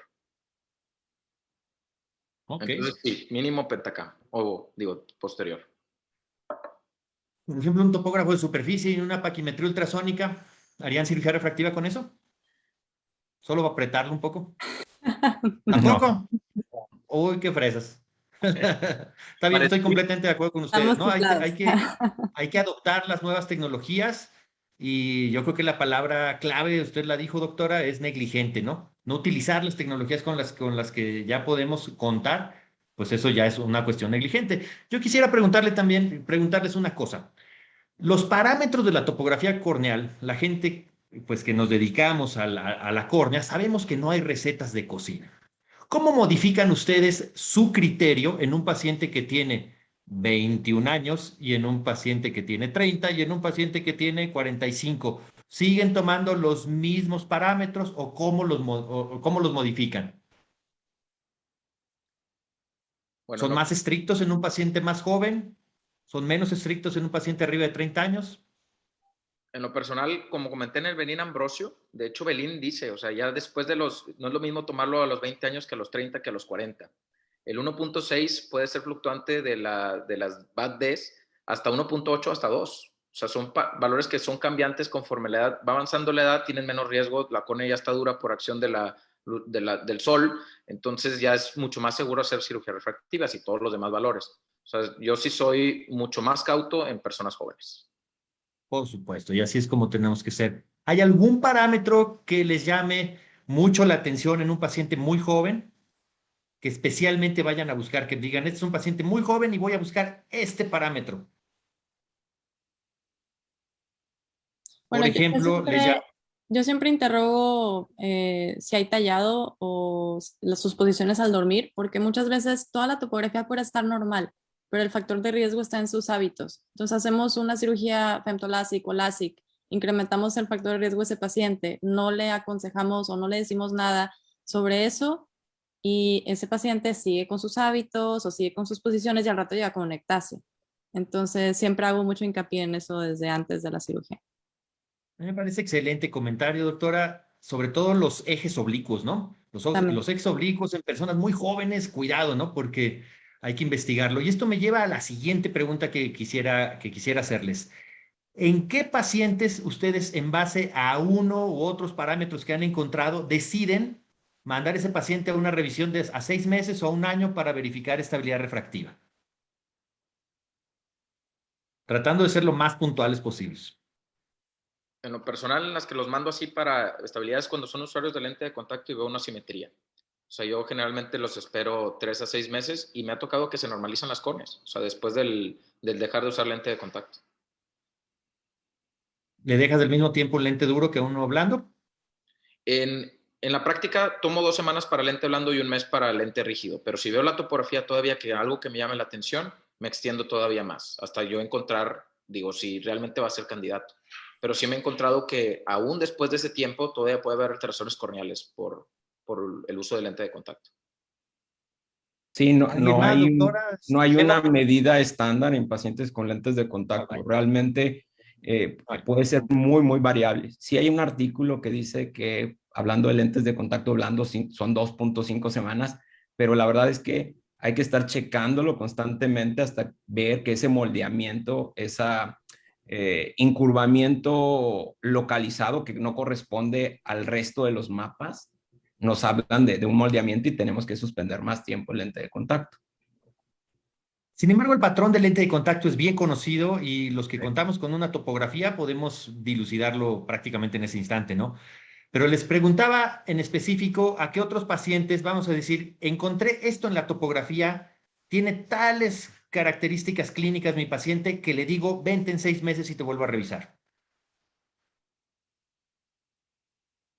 Speaker 3: Ok.
Speaker 4: Entonces, sí, mínimo Pentacam, o digo, posterior.
Speaker 3: Por ejemplo, un topógrafo de superficie y una paquimetría ultrasónica, ¿harían cirugía refractiva con eso? ¿Solo va a apretarlo un poco? ¿Tampoco? Uy, qué fresas. Está bien, estoy completamente de acuerdo con ustedes,
Speaker 5: Estamos
Speaker 3: ¿no?
Speaker 5: cifrados.
Speaker 3: Hay que adoptar las nuevas tecnologías y yo creo que la palabra clave, usted la dijo, doctora, es negligente, ¿no? No utilizar las tecnologías con las que ya podemos contar, pues eso ya es una cuestión negligente. Yo quisiera preguntarles una cosa. Los parámetros de la topografía corneal, la gente pues que nos dedicamos a la córnea, sabemos que no hay recetas de cocina. ¿Cómo modifican ustedes su criterio en un paciente que tiene 21 años y en un paciente que tiene 30 y en un paciente que tiene 45? ¿Siguen tomando los mismos parámetros o cómo los modifican?
Speaker 4: Bueno,
Speaker 3: ¿Son más estrictos en un paciente más joven? ¿Son menos estrictos en un paciente arriba de 30 años?
Speaker 4: en lo personal, como comenté en el Belín Ambrosio, de hecho Belín dice, o sea, ya después de no es lo mismo tomarlo a los 20 años que a los 30 que a los 40. El 1.6 puede ser fluctuante de las bad Ds hasta 1.8 hasta 2. O sea, son valores que son cambiantes conforme la edad va avanzando la edad, tienen menos riesgo, la córnea ya está dura por acción del sol, entonces ya es mucho más seguro hacer cirugías refractivas y todos los demás valores. O sea, yo sí soy mucho más cauto en personas jóvenes.
Speaker 3: Por supuesto, y así es como tenemos que ser. ¿Hay algún parámetro que les llame mucho la atención en un paciente muy joven? Que especialmente vayan a buscar, que digan, este es un paciente muy joven y voy a buscar este parámetro. Por
Speaker 5: Bueno,
Speaker 3: ejemplo,
Speaker 5: yo siempre interrogo si hay tallado o sus posiciones al dormir, porque muchas veces toda la topografía puede estar normal, pero el factor de riesgo está en sus hábitos. Entonces hacemos una cirugía femtolásic o LASIK, incrementamos el factor de riesgo de ese paciente, no le aconsejamos o no le decimos nada sobre eso y ese paciente sigue con sus hábitos o sigue con sus posiciones y al rato llega con una ectasia. Entonces siempre hago mucho hincapié en eso desde antes de la cirugía.
Speaker 3: Me parece excelente comentario, doctora, sobre todo los ejes oblicuos, ¿no?
Speaker 5: También.
Speaker 3: Los ejes oblicuos en personas muy jóvenes, cuidado, ¿no? Porque hay que investigarlo. Y esto me lleva a la siguiente pregunta que quisiera hacerles. ¿En qué pacientes ustedes, en base a uno u otros parámetros que han encontrado, deciden mandar ese paciente a una revisión de a 6 meses o a un año para verificar estabilidad refractiva? Tratando de ser lo más puntuales posibles.
Speaker 4: En lo personal, en las que los mando así para estabilidad es cuando son usuarios de lente de contacto y veo una simetría. O sea, yo generalmente los espero 3 a 6 meses y me ha tocado que se normalizan las córneas, o sea, después del dejar de usar lente de contacto.
Speaker 3: ¿Le dejas del mismo tiempo un lente duro que uno blando?
Speaker 4: En la práctica tomo 2 semanas para lente blando y un mes para lente rígido, pero si veo la topografía todavía que algo que me llame la atención, me extiendo todavía más, hasta yo encontrar, digo, si realmente va a ser candidato. Pero sí me he encontrado que aún después de ese tiempo todavía puede haber alteraciones corneales por el uso de lente de contacto.
Speaker 6: Sí,
Speaker 3: ¿Alguien más, doctora?
Speaker 6: no hay una
Speaker 3: Eva.
Speaker 6: medida estándar en pacientes con lentes de contacto.
Speaker 3: Ok.
Speaker 6: Realmente puede ser muy, muy variable. Sí hay un artículo que dice que, hablando de lentes de contacto blandos, son 2.5 semanas, pero la verdad es que hay que estar checándolo constantemente hasta ver que ese moldeamiento, ese incurvamiento localizado que no corresponde al resto de los mapas, nos hablan de un moldeamiento y tenemos que suspender más tiempo el lente de contacto.
Speaker 3: Sin embargo, el patrón de lente de contacto es bien conocido y los que contamos con una topografía podemos dilucidarlo prácticamente en ese instante, ¿no? Pero les preguntaba en específico a qué otros pacientes, vamos a decir, encontré esto en la topografía, tiene tales características clínicas mi paciente que le digo, vente en 6 meses y te vuelvo a revisar.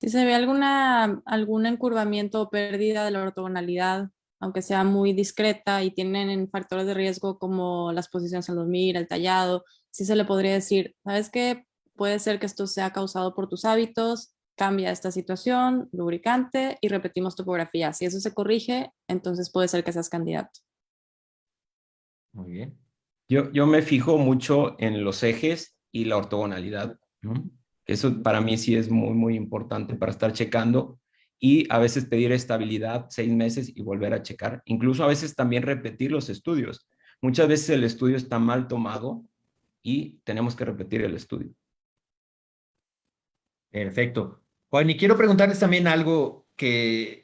Speaker 5: Si se ve algún encurvamiento o pérdida de la ortogonalidad, aunque sea muy discreta y tienen factores de riesgo como las posiciones al dormir, el tallado, sí se le podría decir, ¿sabes qué? Puede ser que esto sea causado por tus hábitos, cambia esta situación, lubricante y repetimos topografía. Si eso se corrige, entonces puede ser que seas candidato.
Speaker 3: Muy bien.
Speaker 6: Yo me fijo mucho en los ejes y la ortogonalidad, ¿no? Eso para mí sí es muy, muy importante para estar checando y a veces pedir estabilidad 6 meses y volver a checar. Incluso a veces también repetir los estudios. Muchas veces el estudio está mal tomado y tenemos que repetir el estudio.
Speaker 3: Perfecto. Juan, y quiero preguntarles también algo que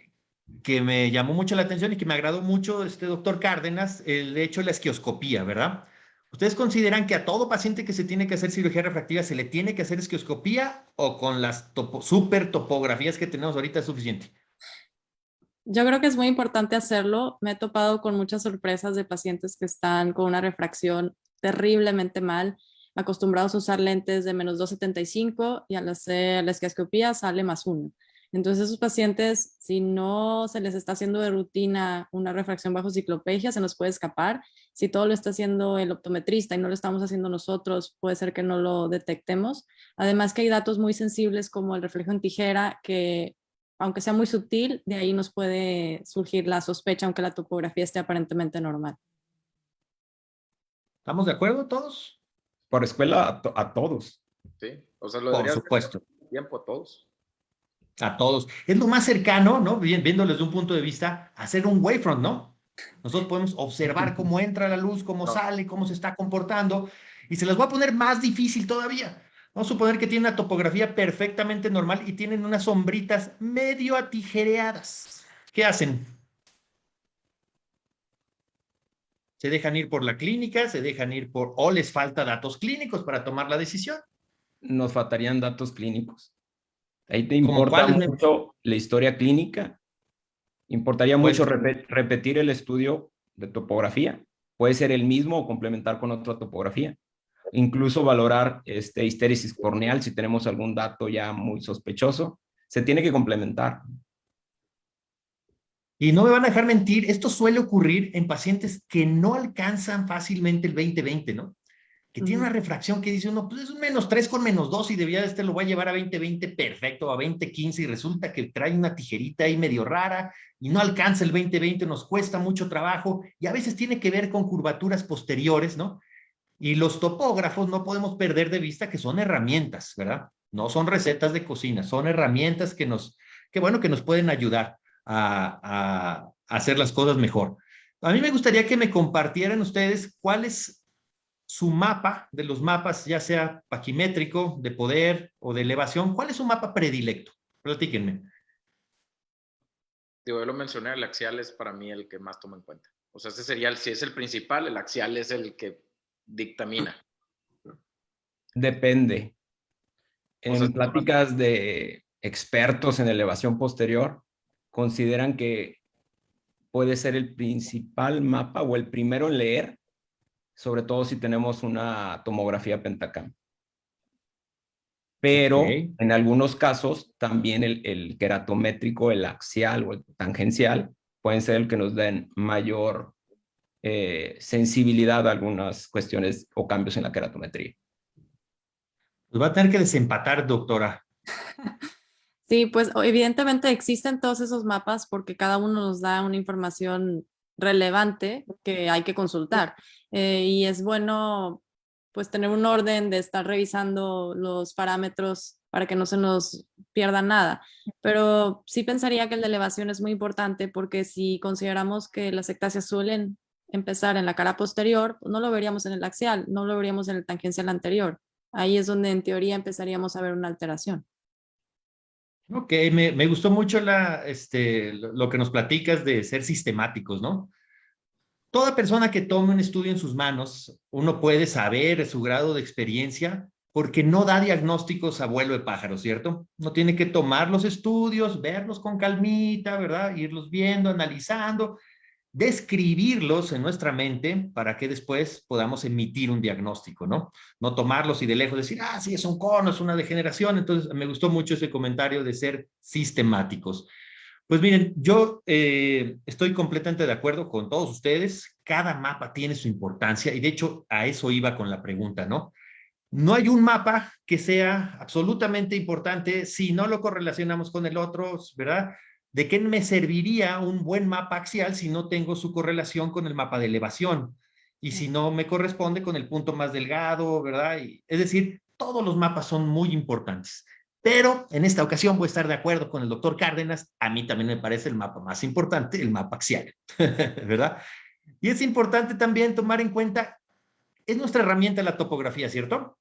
Speaker 3: me llamó mucho la atención y que me agradó mucho, doctor Cárdenas, el hecho de la esquioscopía, ¿verdad? ¿Ustedes consideran que a todo paciente que se tiene que hacer cirugía refractiva se le tiene que hacer esquioscopía o con las super topografías que tenemos ahorita es suficiente?
Speaker 5: Yo creo que es muy importante hacerlo. Me he topado con muchas sorpresas de pacientes que están con una refracción terriblemente mal, acostumbrados a usar lentes de menos 2,75 y al hacer la esquiascopía sale +1. Entonces esos pacientes, si no se les está haciendo de rutina una refracción bajo ciclopegia, se nos puede escapar. Si todo lo está haciendo el optometrista y no lo estamos haciendo nosotros, puede ser que no lo detectemos. Además que hay datos muy sensibles como el reflejo en tijera que aunque sea muy sutil, de ahí nos puede surgir la sospecha, aunque la topografía esté aparentemente normal.
Speaker 3: ¿Estamos de acuerdo todos?
Speaker 6: Por escuela a todos.
Speaker 4: Sí, o sea, lo
Speaker 3: Por
Speaker 4: deberías
Speaker 3: supuesto,
Speaker 4: hacer tiempo a todos.
Speaker 3: a todos. Es lo más cercano, ¿no? Viéndolo desde un punto de vista, hacer un wavefront, ¿no? Nosotros podemos observar cómo entra la luz, cómo sale, cómo se está comportando, y se las voy a poner más difícil todavía. Vamos a suponer que tiene una topografía perfectamente normal y tienen unas sombritas medio atijereadas. ¿Qué hacen? Se dejan ir por la clínica, se dejan ir por, o les falta datos clínicos para tomar la decisión.
Speaker 6: Nos faltarían datos clínicos. Ahí te
Speaker 3: ¿Como
Speaker 6: importa
Speaker 3: cuáles?
Speaker 6: mucho la historia clínica. Importaría mucho
Speaker 3: Pues
Speaker 6: repetir el estudio de topografía. Puede ser el mismo o complementar con otra topografía. Incluso valorar histéresis corneal si tenemos algún dato ya muy sospechoso. Se tiene que complementar.
Speaker 3: y no me van a dejar mentir, esto suele ocurrir en pacientes que no alcanzan fácilmente el 20/20, ¿no? que tiene una refracción que dice uno, pues es un -3 con -2 y debía lo voy a llevar a 20/20 perfecto, a 20/15 y resulta que trae una tijerita ahí medio rara y no alcanza el 20/20, nos cuesta mucho trabajo y a veces tiene que ver con curvaturas posteriores, ¿no? Y los topógrafos no podemos perder de vista que son herramientas, ¿verdad? No son recetas de cocina, son herramientas que nos pueden ayudar a hacer las cosas mejor. A mí me gustaría que me compartieran ustedes cuál es su mapa, de los mapas, ya sea paquimétrico, de poder o de elevación, ¿cuál es su mapa predilecto? Platíquenme.
Speaker 4: Yo lo mencioné, el axial es para mí el que más tomo en cuenta. O sea, ese sería, si es el principal, el axial es el que dictamina.
Speaker 6: Depende.
Speaker 4: O sea,
Speaker 6: En pláticas de expertos en elevación posterior, consideran que puede ser el principal mapa o el primero en leer, sobre todo si tenemos una tomografía Pentacam. Pero
Speaker 3: Okay.
Speaker 6: en algunos casos también el queratométrico, el axial o el tangencial pueden ser el que nos den mayor sensibilidad a algunas cuestiones o cambios en la queratometría.
Speaker 3: Pues va a tener que desempatar, doctora.
Speaker 5: Sí, pues evidentemente existen todos esos mapas porque cada uno nos da una información relevante que hay que consultar. Y es bueno pues tener un orden de estar revisando los parámetros para que no se nos pierda nada. Pero sí pensaría que el de elevación es muy importante porque si consideramos que las ectasias suelen empezar en la cara posterior, pues no lo veríamos en el axial, no lo veríamos en el tangencial anterior. Ahí es donde en teoría empezaríamos a ver una alteración.
Speaker 3: Ok, me gustó mucho lo que nos platicas de ser sistemáticos, ¿no? Toda persona que tome un estudio en sus manos, uno puede saber su grado de experiencia porque no da diagnósticos a vuelo de pájaro, ¿cierto? No tiene que tomar los estudios, verlos con calmita, ¿verdad? Irlos viendo, analizando, describirlos en nuestra mente para que después podamos emitir un diagnóstico, ¿no? No tomarlos y de lejos decir, ah, sí, es un cono, es una degeneración. Entonces, me gustó mucho ese comentario de ser sistemáticos. Pues miren, yo estoy completamente de acuerdo con todos ustedes. Cada mapa tiene su importancia y de hecho a eso iba con la pregunta, ¿no? No hay un mapa que sea absolutamente importante si no lo correlacionamos con el otro, ¿verdad? ¿De qué me serviría un buen mapa axial si no tengo su correlación con el mapa de elevación? Y si no me corresponde con el punto más delgado, ¿verdad? Es decir, todos los mapas son muy importantes. Pero en esta ocasión voy a estar de acuerdo con el doctor Cárdenas. A mí también me parece el mapa más importante, el mapa axial, ¿verdad? Y es importante también tomar en cuenta, es nuestra herramienta la topografía, ¿cierto?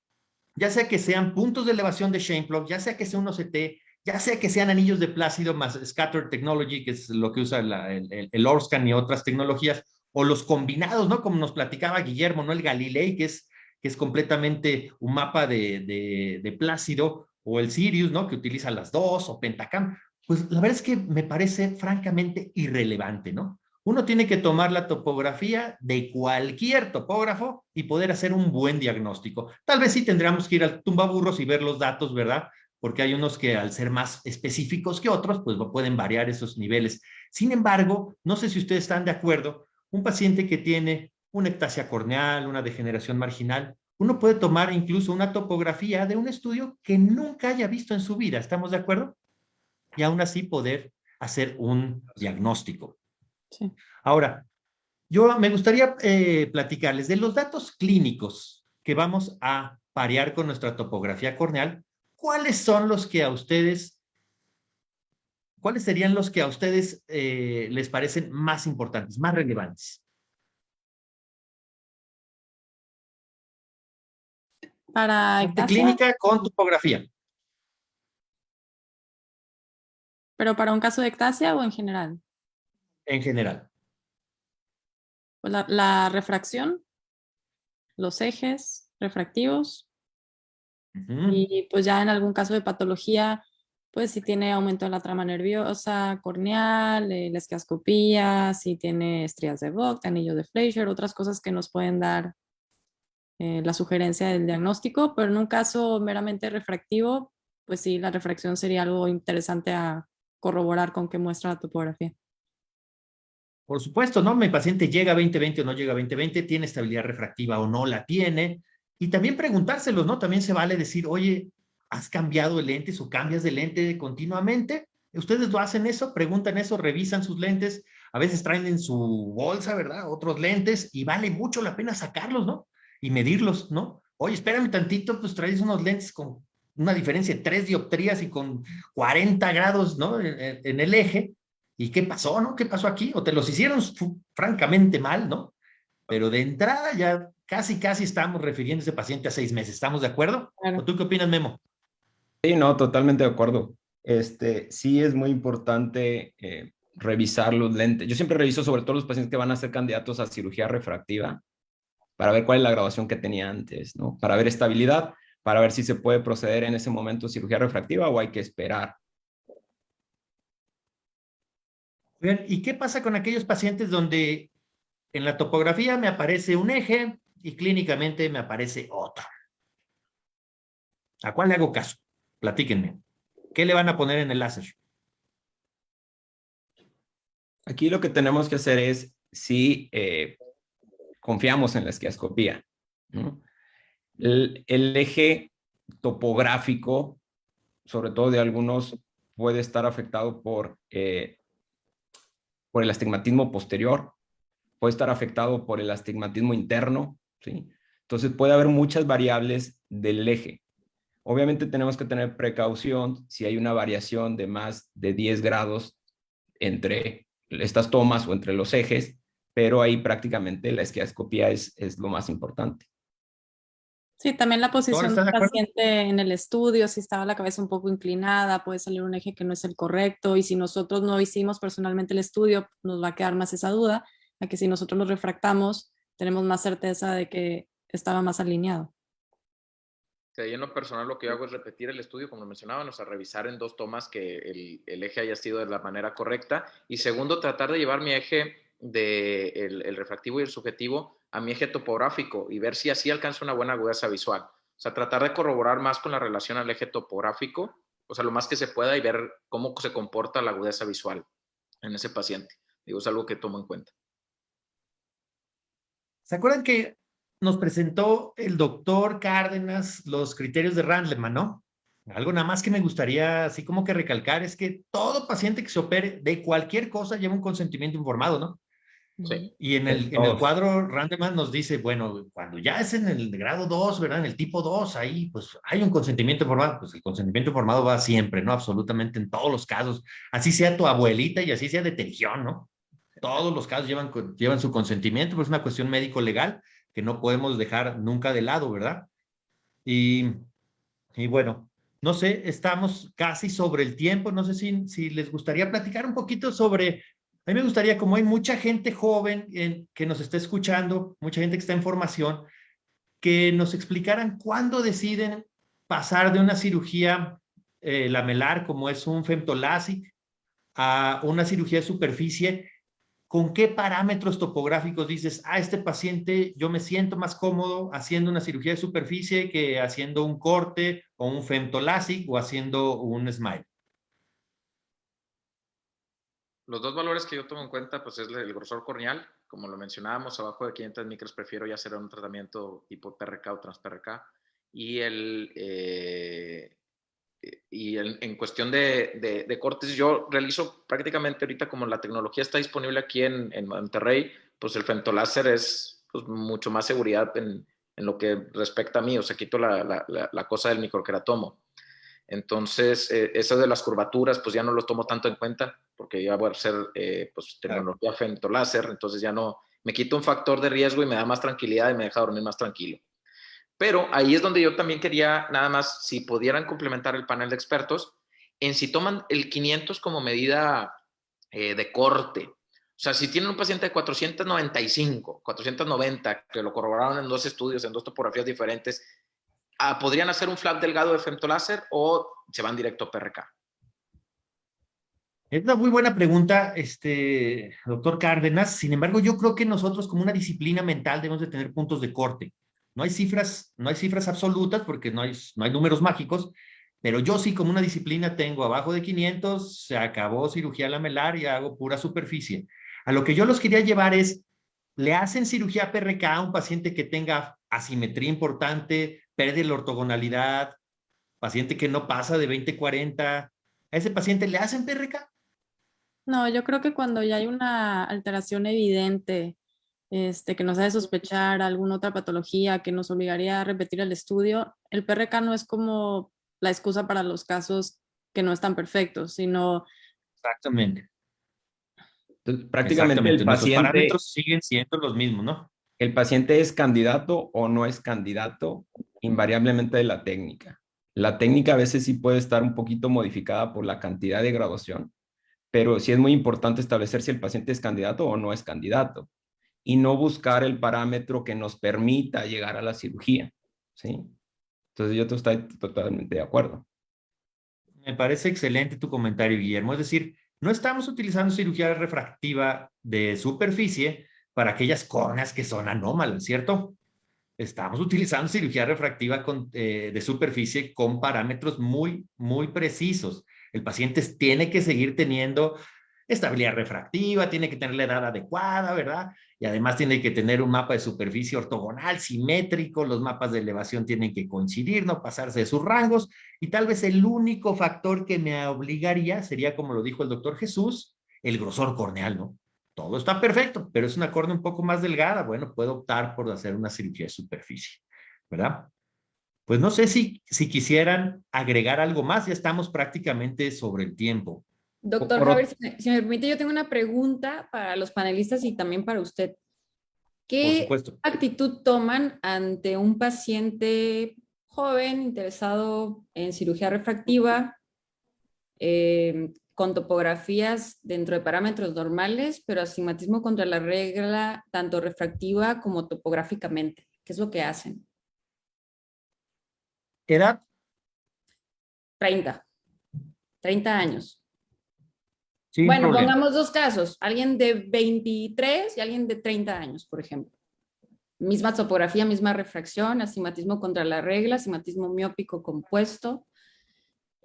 Speaker 3: Ya sea que sean puntos de elevación de Shaneplug, ya sea que sea un OCT, ya sea que sean anillos de Plácido más Scatter Technology, que es lo que usa el Orscan y otras tecnologías, o los combinados, ¿no? Como nos platicaba Guillermo, ¿no? El Galilei, que es completamente un mapa de Plácido, o el Sirius, ¿no? Que utiliza las dos, o Pentacam. Pues la verdad es que me parece francamente irrelevante, ¿no? Uno tiene que tomar la topografía de cualquier topógrafo y poder hacer un buen diagnóstico. Tal vez sí tendríamos que ir al tumbaburros y ver los datos, ¿verdad? Porque hay unos que al ser más específicos que otros, pues pueden variar esos niveles. Sin embargo, no sé si ustedes están de acuerdo, un paciente que tiene una ectasia corneal, una degeneración marginal, uno puede tomar incluso una topografía de un estudio que nunca haya visto en su vida, ¿estamos de acuerdo? Y aún así poder hacer un diagnóstico.
Speaker 5: Sí.
Speaker 3: Ahora, yo me gustaría platicarles de los datos clínicos que vamos a parear con nuestra topografía corneal. ¿Cuáles son los que a ustedes, cuáles serían los que a ustedes les parecen más importantes, más relevantes?
Speaker 5: Para
Speaker 3: Parte
Speaker 5: ectasia,
Speaker 3: clínica con topografía,
Speaker 5: pero para un caso de ectasia o en general.
Speaker 3: en general.
Speaker 5: Pues la refracción, los ejes refractivos y pues ya en algún caso de patología, pues si tiene aumento de la trama nerviosa corneal, la esquiascopía, si tiene estrías de Vogt, anillo de Fleischer, otras cosas que nos pueden dar la sugerencia del diagnóstico, pero en un caso meramente refractivo, pues sí, la refracción sería algo interesante a corroborar con qué muestra la topografía.
Speaker 3: Por supuesto, ¿no? Mi paciente llega a 20/20 o no llega a 20/20, tiene estabilidad refractiva o no la tiene, Y también preguntárselos, ¿no? También se vale decir, oye, ¿has cambiado de lentes o cambias de lente continuamente? ¿Ustedes lo hacen eso? ¿Preguntan eso? ¿Revisan sus lentes? A veces traen en su bolsa, ¿verdad? Otros lentes y vale mucho la pena sacarlos, ¿no? Y medirlos, ¿no? Oye, espérame tantito, pues traes unos lentes con una diferencia de 3 dioptrías y con 40 grados, ¿no? En el eje. ¿Y qué pasó, no? ¿Qué pasó aquí? O te los hicieron francamente mal, ¿no? Pero de entrada ya casi estamos refiriendo a ese paciente a 6 meses. ¿Estamos de acuerdo?
Speaker 5: Claro.
Speaker 3: ¿O tú qué opinas, Memo?
Speaker 6: Sí, no, totalmente de acuerdo. Sí es muy importante revisar los lentes. Yo siempre reviso sobre todo los pacientes que van a ser candidatos a cirugía refractiva para ver cuál es la graduación que tenía antes, ¿no? Para ver estabilidad, para ver si se puede proceder en ese momento a cirugía refractiva o hay que esperar.
Speaker 3: Bien, ¿y qué pasa con aquellos pacientes donde en la topografía me aparece un eje y clínicamente me aparece otro? ¿A cuál le hago caso? Platíquenme. ¿Qué le van a poner en el láser?
Speaker 6: Aquí lo que tenemos que hacer es si confiamos en la esquiascopía, ¿no? El eje topográfico, sobre todo de algunos, puede estar afectado por el astigmatismo posterior, puede estar afectado por el astigmatismo interno, ¿sí? Entonces puede haber muchas variables del eje. Obviamente tenemos que tener precaución si hay una variación de más de 10 grados entre estas tomas o entre los ejes, pero ahí prácticamente la esquiascopía es lo más importante.
Speaker 5: Sí, también la posición
Speaker 3: ¿Estás
Speaker 5: del
Speaker 3: de acuerdo?
Speaker 5: paciente en el estudio, si estaba la cabeza un poco inclinada, puede salir un eje que no es el correcto, y si nosotros no hicimos personalmente el estudio, nos va a quedar más esa duda, a que si nosotros nos refractamos, tenemos más certeza de que estaba más alineado.
Speaker 4: De ahí en lo personal lo que yo hago es repetir el estudio, como lo mencionaban, o sea, revisar en 2 tomas que el eje haya sido de la manera correcta. Y segundo, tratar de llevar mi eje el refractivo y el subjetivo a mi eje topográfico y ver si así alcanzo una buena agudeza visual. O sea, tratar de corroborar más con la relación al eje topográfico, o sea, lo más que se pueda, y ver cómo se comporta la agudeza visual en ese paciente. Digo, es algo que tomo en cuenta.
Speaker 3: ¿Se acuerdan que nos presentó el doctor Cárdenas los criterios de Randleman, ¿no? Algo nada más que me gustaría así como que recalcar es que todo paciente que se opere de cualquier cosa lleva un consentimiento informado, ¿no?
Speaker 4: Sí.
Speaker 3: Y en el cuadro Randleman nos dice, bueno, cuando ya es en el grado 2, ¿verdad? En el tipo 2, ahí pues hay un consentimiento informado. Pues el consentimiento informado va siempre, ¿no? Absolutamente en todos los casos. Así sea tu abuelita y así sea de Terigión, ¿no? Todos los casos llevan su consentimiento, pues es una cuestión médico-legal que no podemos dejar nunca de lado, ¿verdad? Y, y bueno, no sé, estamos casi sobre el tiempo, no sé si les gustaría platicar un poquito sobre, a mí me gustaría, como hay mucha gente joven que nos está escuchando, mucha gente que está en formación, que nos explicaran cuándo deciden pasar de una cirugía lamelar, como es un femtolásic, a una cirugía de superficie. ¿Con qué parámetros topográficos dices, este paciente yo me siento más cómodo haciendo una cirugía de superficie que haciendo un corte o un femtolásic o haciendo un SMILE?
Speaker 4: Los 2 valores que yo tomo en cuenta, pues es el grosor corneal, como lo mencionábamos, abajo de 500 micros prefiero ya hacer un tratamiento tipo PRK o trans-PRK, y en cuestión de cortes, yo realizo prácticamente ahorita, como la tecnología está disponible aquí en Monterrey, pues el femtoláser es pues, mucho más seguridad en lo que respecta a mí, o sea, quito la cosa del microqueratomo. Entonces, eso de las curvaturas, pues ya no lo tomo tanto en cuenta, porque ya voy a hacer pues, tecnología femtoláser, entonces ya no, me quito un factor de riesgo y me da más tranquilidad y me deja dormir más tranquilo. Pero ahí es donde yo también quería, nada más, si pudieran complementar el panel de expertos, en si toman el 500 como medida de corte. O sea, si tienen un paciente de 495, 490, que lo corroboraron en 2 estudios, en 2 topografías diferentes, ¿podrían hacer un flap delgado de femtoláser o se van directo a PRK?
Speaker 3: Es una muy buena pregunta, doctor Cárdenas. Sin embargo, yo creo que nosotros como una disciplina mental debemos de tener puntos de corte. No hay cifras absolutas porque no hay números mágicos, pero yo sí como una disciplina tengo abajo de 500, se acabó cirugía lamelar y hago pura superficie. A lo que yo los quería llevar es, le hacen cirugía PRK a un paciente que tenga asimetría importante, pérdida de la ortogonalidad, paciente que no pasa de 20-40, ¿a ese paciente le hacen PRK?
Speaker 5: No, yo creo que cuando ya hay una alteración evidente, que nos hace sospechar alguna otra patología que nos obligaría a repetir el estudio, el PRK no es como la excusa para los casos que no están perfectos, sino
Speaker 3: Exactamente.
Speaker 6: Entonces, prácticamente
Speaker 3: Exactamente. Nuestros parámetros siguen siendo los mismos, ¿no?
Speaker 6: el paciente es candidato o no es candidato invariablemente de la técnica. La técnica a veces sí puede estar un poquito modificada por la cantidad de graduación, pero sí es muy importante establecer si el paciente es candidato o no es candidato y no buscar el parámetro que nos permita llegar a la cirugía, ¿sí? Entonces yo estoy totalmente de acuerdo.
Speaker 3: Me parece excelente tu comentario, Guillermo. Es decir, no estamos utilizando cirugía refractiva de superficie para aquellas córneas que son anómalas, ¿cierto? Estamos utilizando cirugía refractiva de superficie con parámetros muy, muy precisos. El paciente tiene que seguir teniendo estabilidad refractiva, tiene que tener la edad adecuada, ¿verdad? Y además tiene que tener un mapa de superficie ortogonal, simétrico, los mapas de elevación tienen que coincidir, no pasarse de sus rangos, y tal vez el único factor que me obligaría sería, como lo dijo el doctor Jesús, el grosor corneal, ¿no? Todo está perfecto, pero es una córnea un poco más delgada, bueno, puedo optar por hacer una cirugía de superficie, ¿verdad? Pues no sé si quisieran agregar algo más, ya estamos prácticamente sobre el tiempo.
Speaker 7: Doctor Javier, si me permite, yo tengo una pregunta para los panelistas y también para usted.
Speaker 3: Por
Speaker 7: ¿Qué
Speaker 3: supuesto.
Speaker 7: actitud toman ante un paciente joven interesado en cirugía refractiva con topografías dentro de parámetros normales, pero astigmatismo contra la regla, tanto refractiva como topográficamente? ¿Qué es lo que hacen?
Speaker 3: ¿Edad?
Speaker 7: 30 años.
Speaker 3: Sin
Speaker 7: Bueno,
Speaker 3: problema.
Speaker 7: pongamos dos casos, alguien de 23 y alguien de 30 años, por ejemplo. Misma topografía, misma refracción, astigmatismo contra la regla, astigmatismo miópico compuesto,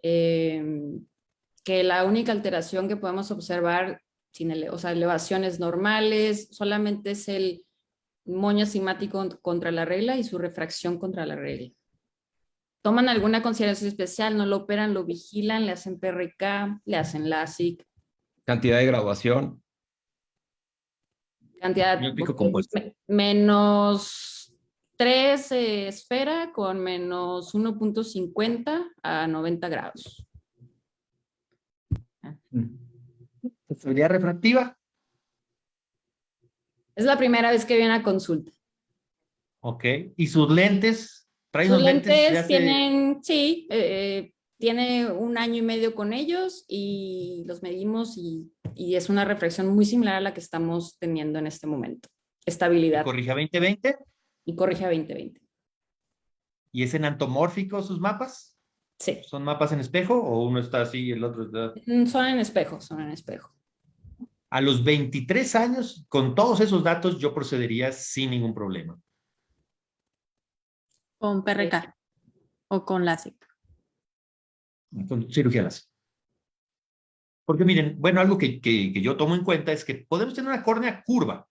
Speaker 7: que la única alteración que podemos observar, o sea, elevaciones normales, solamente es el moño astigmático contra la regla y su refracción contra la regla. ¿Toman alguna consideración especial? ¿No lo operan, lo vigilan, le hacen PRK, le hacen LASIK?
Speaker 6: Cantidad de graduación.
Speaker 7: Cantidad
Speaker 3: Miópico compuesto.
Speaker 7: menos 3 esfera con menos 1.50 a 90 grados.
Speaker 3: ¿Estabilidad refractiva?
Speaker 7: Es la primera vez que viene a consulta.
Speaker 3: Ok. ¿Y sus lentes? ¿Trae
Speaker 7: Sus
Speaker 3: unos lentes de
Speaker 7: lentes
Speaker 3: hace...
Speaker 7: tienen, sí, tiene 1 año y medio con ellos y los medimos y es una refracción muy similar a la que estamos teniendo en este momento. Estabilidad.
Speaker 3: ¿Corrige a 20/20?
Speaker 7: Y corrige a 20/20.
Speaker 3: ¿Y es enantomórfico sus mapas?
Speaker 7: Sí.
Speaker 3: ¿Son mapas en espejo o uno está así y el otro está...?
Speaker 7: Son en espejo, son en espejo.
Speaker 3: A los 23 años, con todos esos datos, yo procedería sin ningún problema.
Speaker 5: con PRK o con LASIK.
Speaker 3: Con cirugía láser. Porque miren, bueno, algo que yo tomo en cuenta es que podemos tener una córnea curva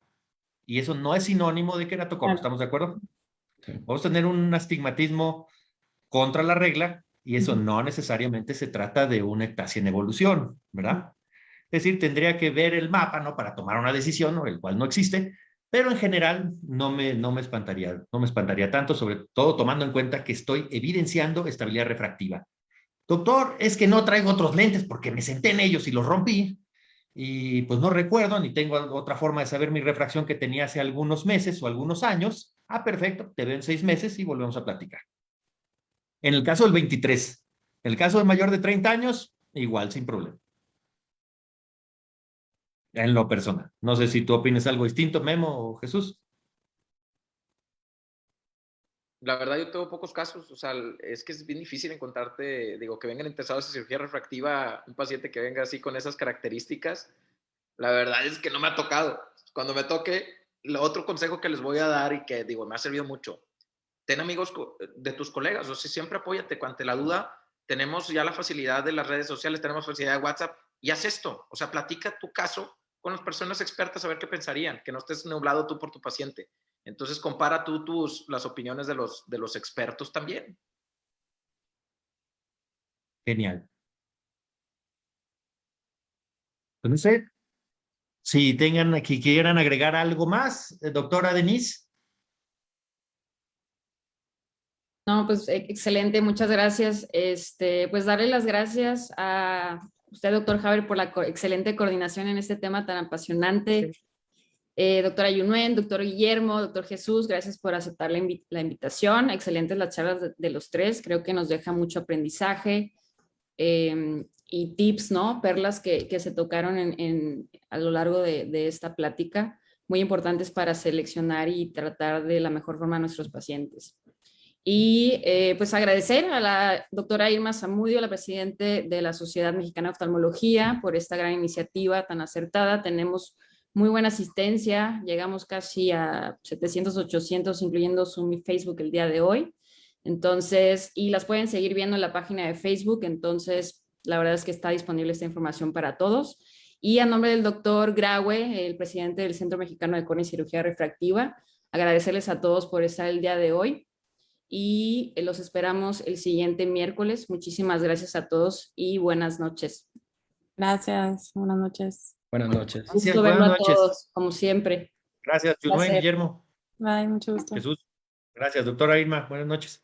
Speaker 3: y eso no es sinónimo de queratocornea, ¿estamos de acuerdo?
Speaker 6: Sí.
Speaker 3: Vamos a tener un astigmatismo contra la regla y eso no necesariamente se trata de una ectasia en evolución, ¿verdad? Es decir, tendría que ver el mapa, ¿no? Para tomar una decisión, ¿no? El cual no existe, pero en general no me espantaría tanto, sobre todo tomando en cuenta que estoy evidenciando estabilidad refractiva. Doctor, es que no traigo otros lentes porque me senté en ellos y los rompí y pues no recuerdo ni tengo otra forma de saber mi refracción que tenía hace algunos meses o algunos años. Ah, perfecto, te veo en 6 meses y volvemos a platicar. En el caso del 23, en el caso de mayor de 30 años, igual, sin problema. En lo personal. No sé si tú opinas algo distinto, Memo o Jesús.
Speaker 4: La verdad, yo tengo pocos casos, o sea, es que es bien difícil encontrarte, digo, que vengan interesados en cirugía refractiva, un paciente que venga así con esas características. La verdad es que no me ha tocado. Cuando me toque, lo otro consejo que les voy a dar y que, digo, me ha servido mucho, ten amigos de tus colegas, o sea, siempre apóyate. Ante la duda, tenemos ya la facilidad de las redes sociales, tenemos facilidad de WhatsApp, y haz esto, o sea, platica tu caso con las personas expertas a ver qué pensarían, que no estés nublado tú por tu paciente. Entonces compara tú las opiniones de los expertos también.
Speaker 3: Genial. Pues no sé si tengan aquí, quieran agregar algo más, doctora Denise.
Speaker 7: No, pues excelente, muchas gracias. Pues darle las gracias a usted, doctor Haber, por la excelente coordinación en este tema tan apasionante. Doctora Yunuen, doctor Guillermo, doctor Jesús, gracias por aceptar la invitación. Excelentes las charlas de los tres, creo que nos deja mucho aprendizaje y tips, ¿no? Perlas que se tocaron a lo largo de esta plática, muy importantes para seleccionar y tratar de la mejor forma a nuestros pacientes. Y pues agradecer a la doctora Irma Zamudio, la presidente de la Sociedad Mexicana de Oftalmología, por esta gran iniciativa tan acertada. Tenemos muy buena asistencia, llegamos casi a 700, 800, incluyendo Zoom y Facebook el día de hoy. Entonces, y las pueden seguir viendo en la página de Facebook, entonces la verdad es que está disponible esta información para todos. Y a nombre del doctor Graue, el presidente del Centro Mexicano de Córnea y Cirugía Refractiva, agradecerles a todos por estar el día de hoy y los esperamos el siguiente miércoles. Muchísimas gracias a todos y buenas noches.
Speaker 5: Gracias, buenas noches.
Speaker 6: Buenas noches.
Speaker 7: Gusto
Speaker 3: Buenas
Speaker 7: verlo a
Speaker 3: noches.
Speaker 7: todos, como siempre.
Speaker 3: Gracias, Yunuen,
Speaker 7: Placer.
Speaker 3: Guillermo,
Speaker 5: Bye, mucho gusto.
Speaker 3: Jesús. Gracias, doctora Irma. Buenas noches.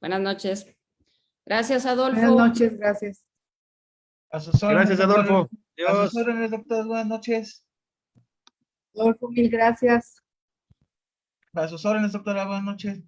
Speaker 7: Buenas noches. Gracias, Adolfo.
Speaker 2: Buenas noches, gracias.
Speaker 1: A sus órdenes,
Speaker 3: Gracias,
Speaker 1: doctor.
Speaker 3: Adolfo.
Speaker 1: A
Speaker 3: Adiós.
Speaker 1: sus órdenes, doctor. Buenas noches.
Speaker 2: Adolfo, mil gracias.
Speaker 1: A sus órdenes, doctora. Buenas noches.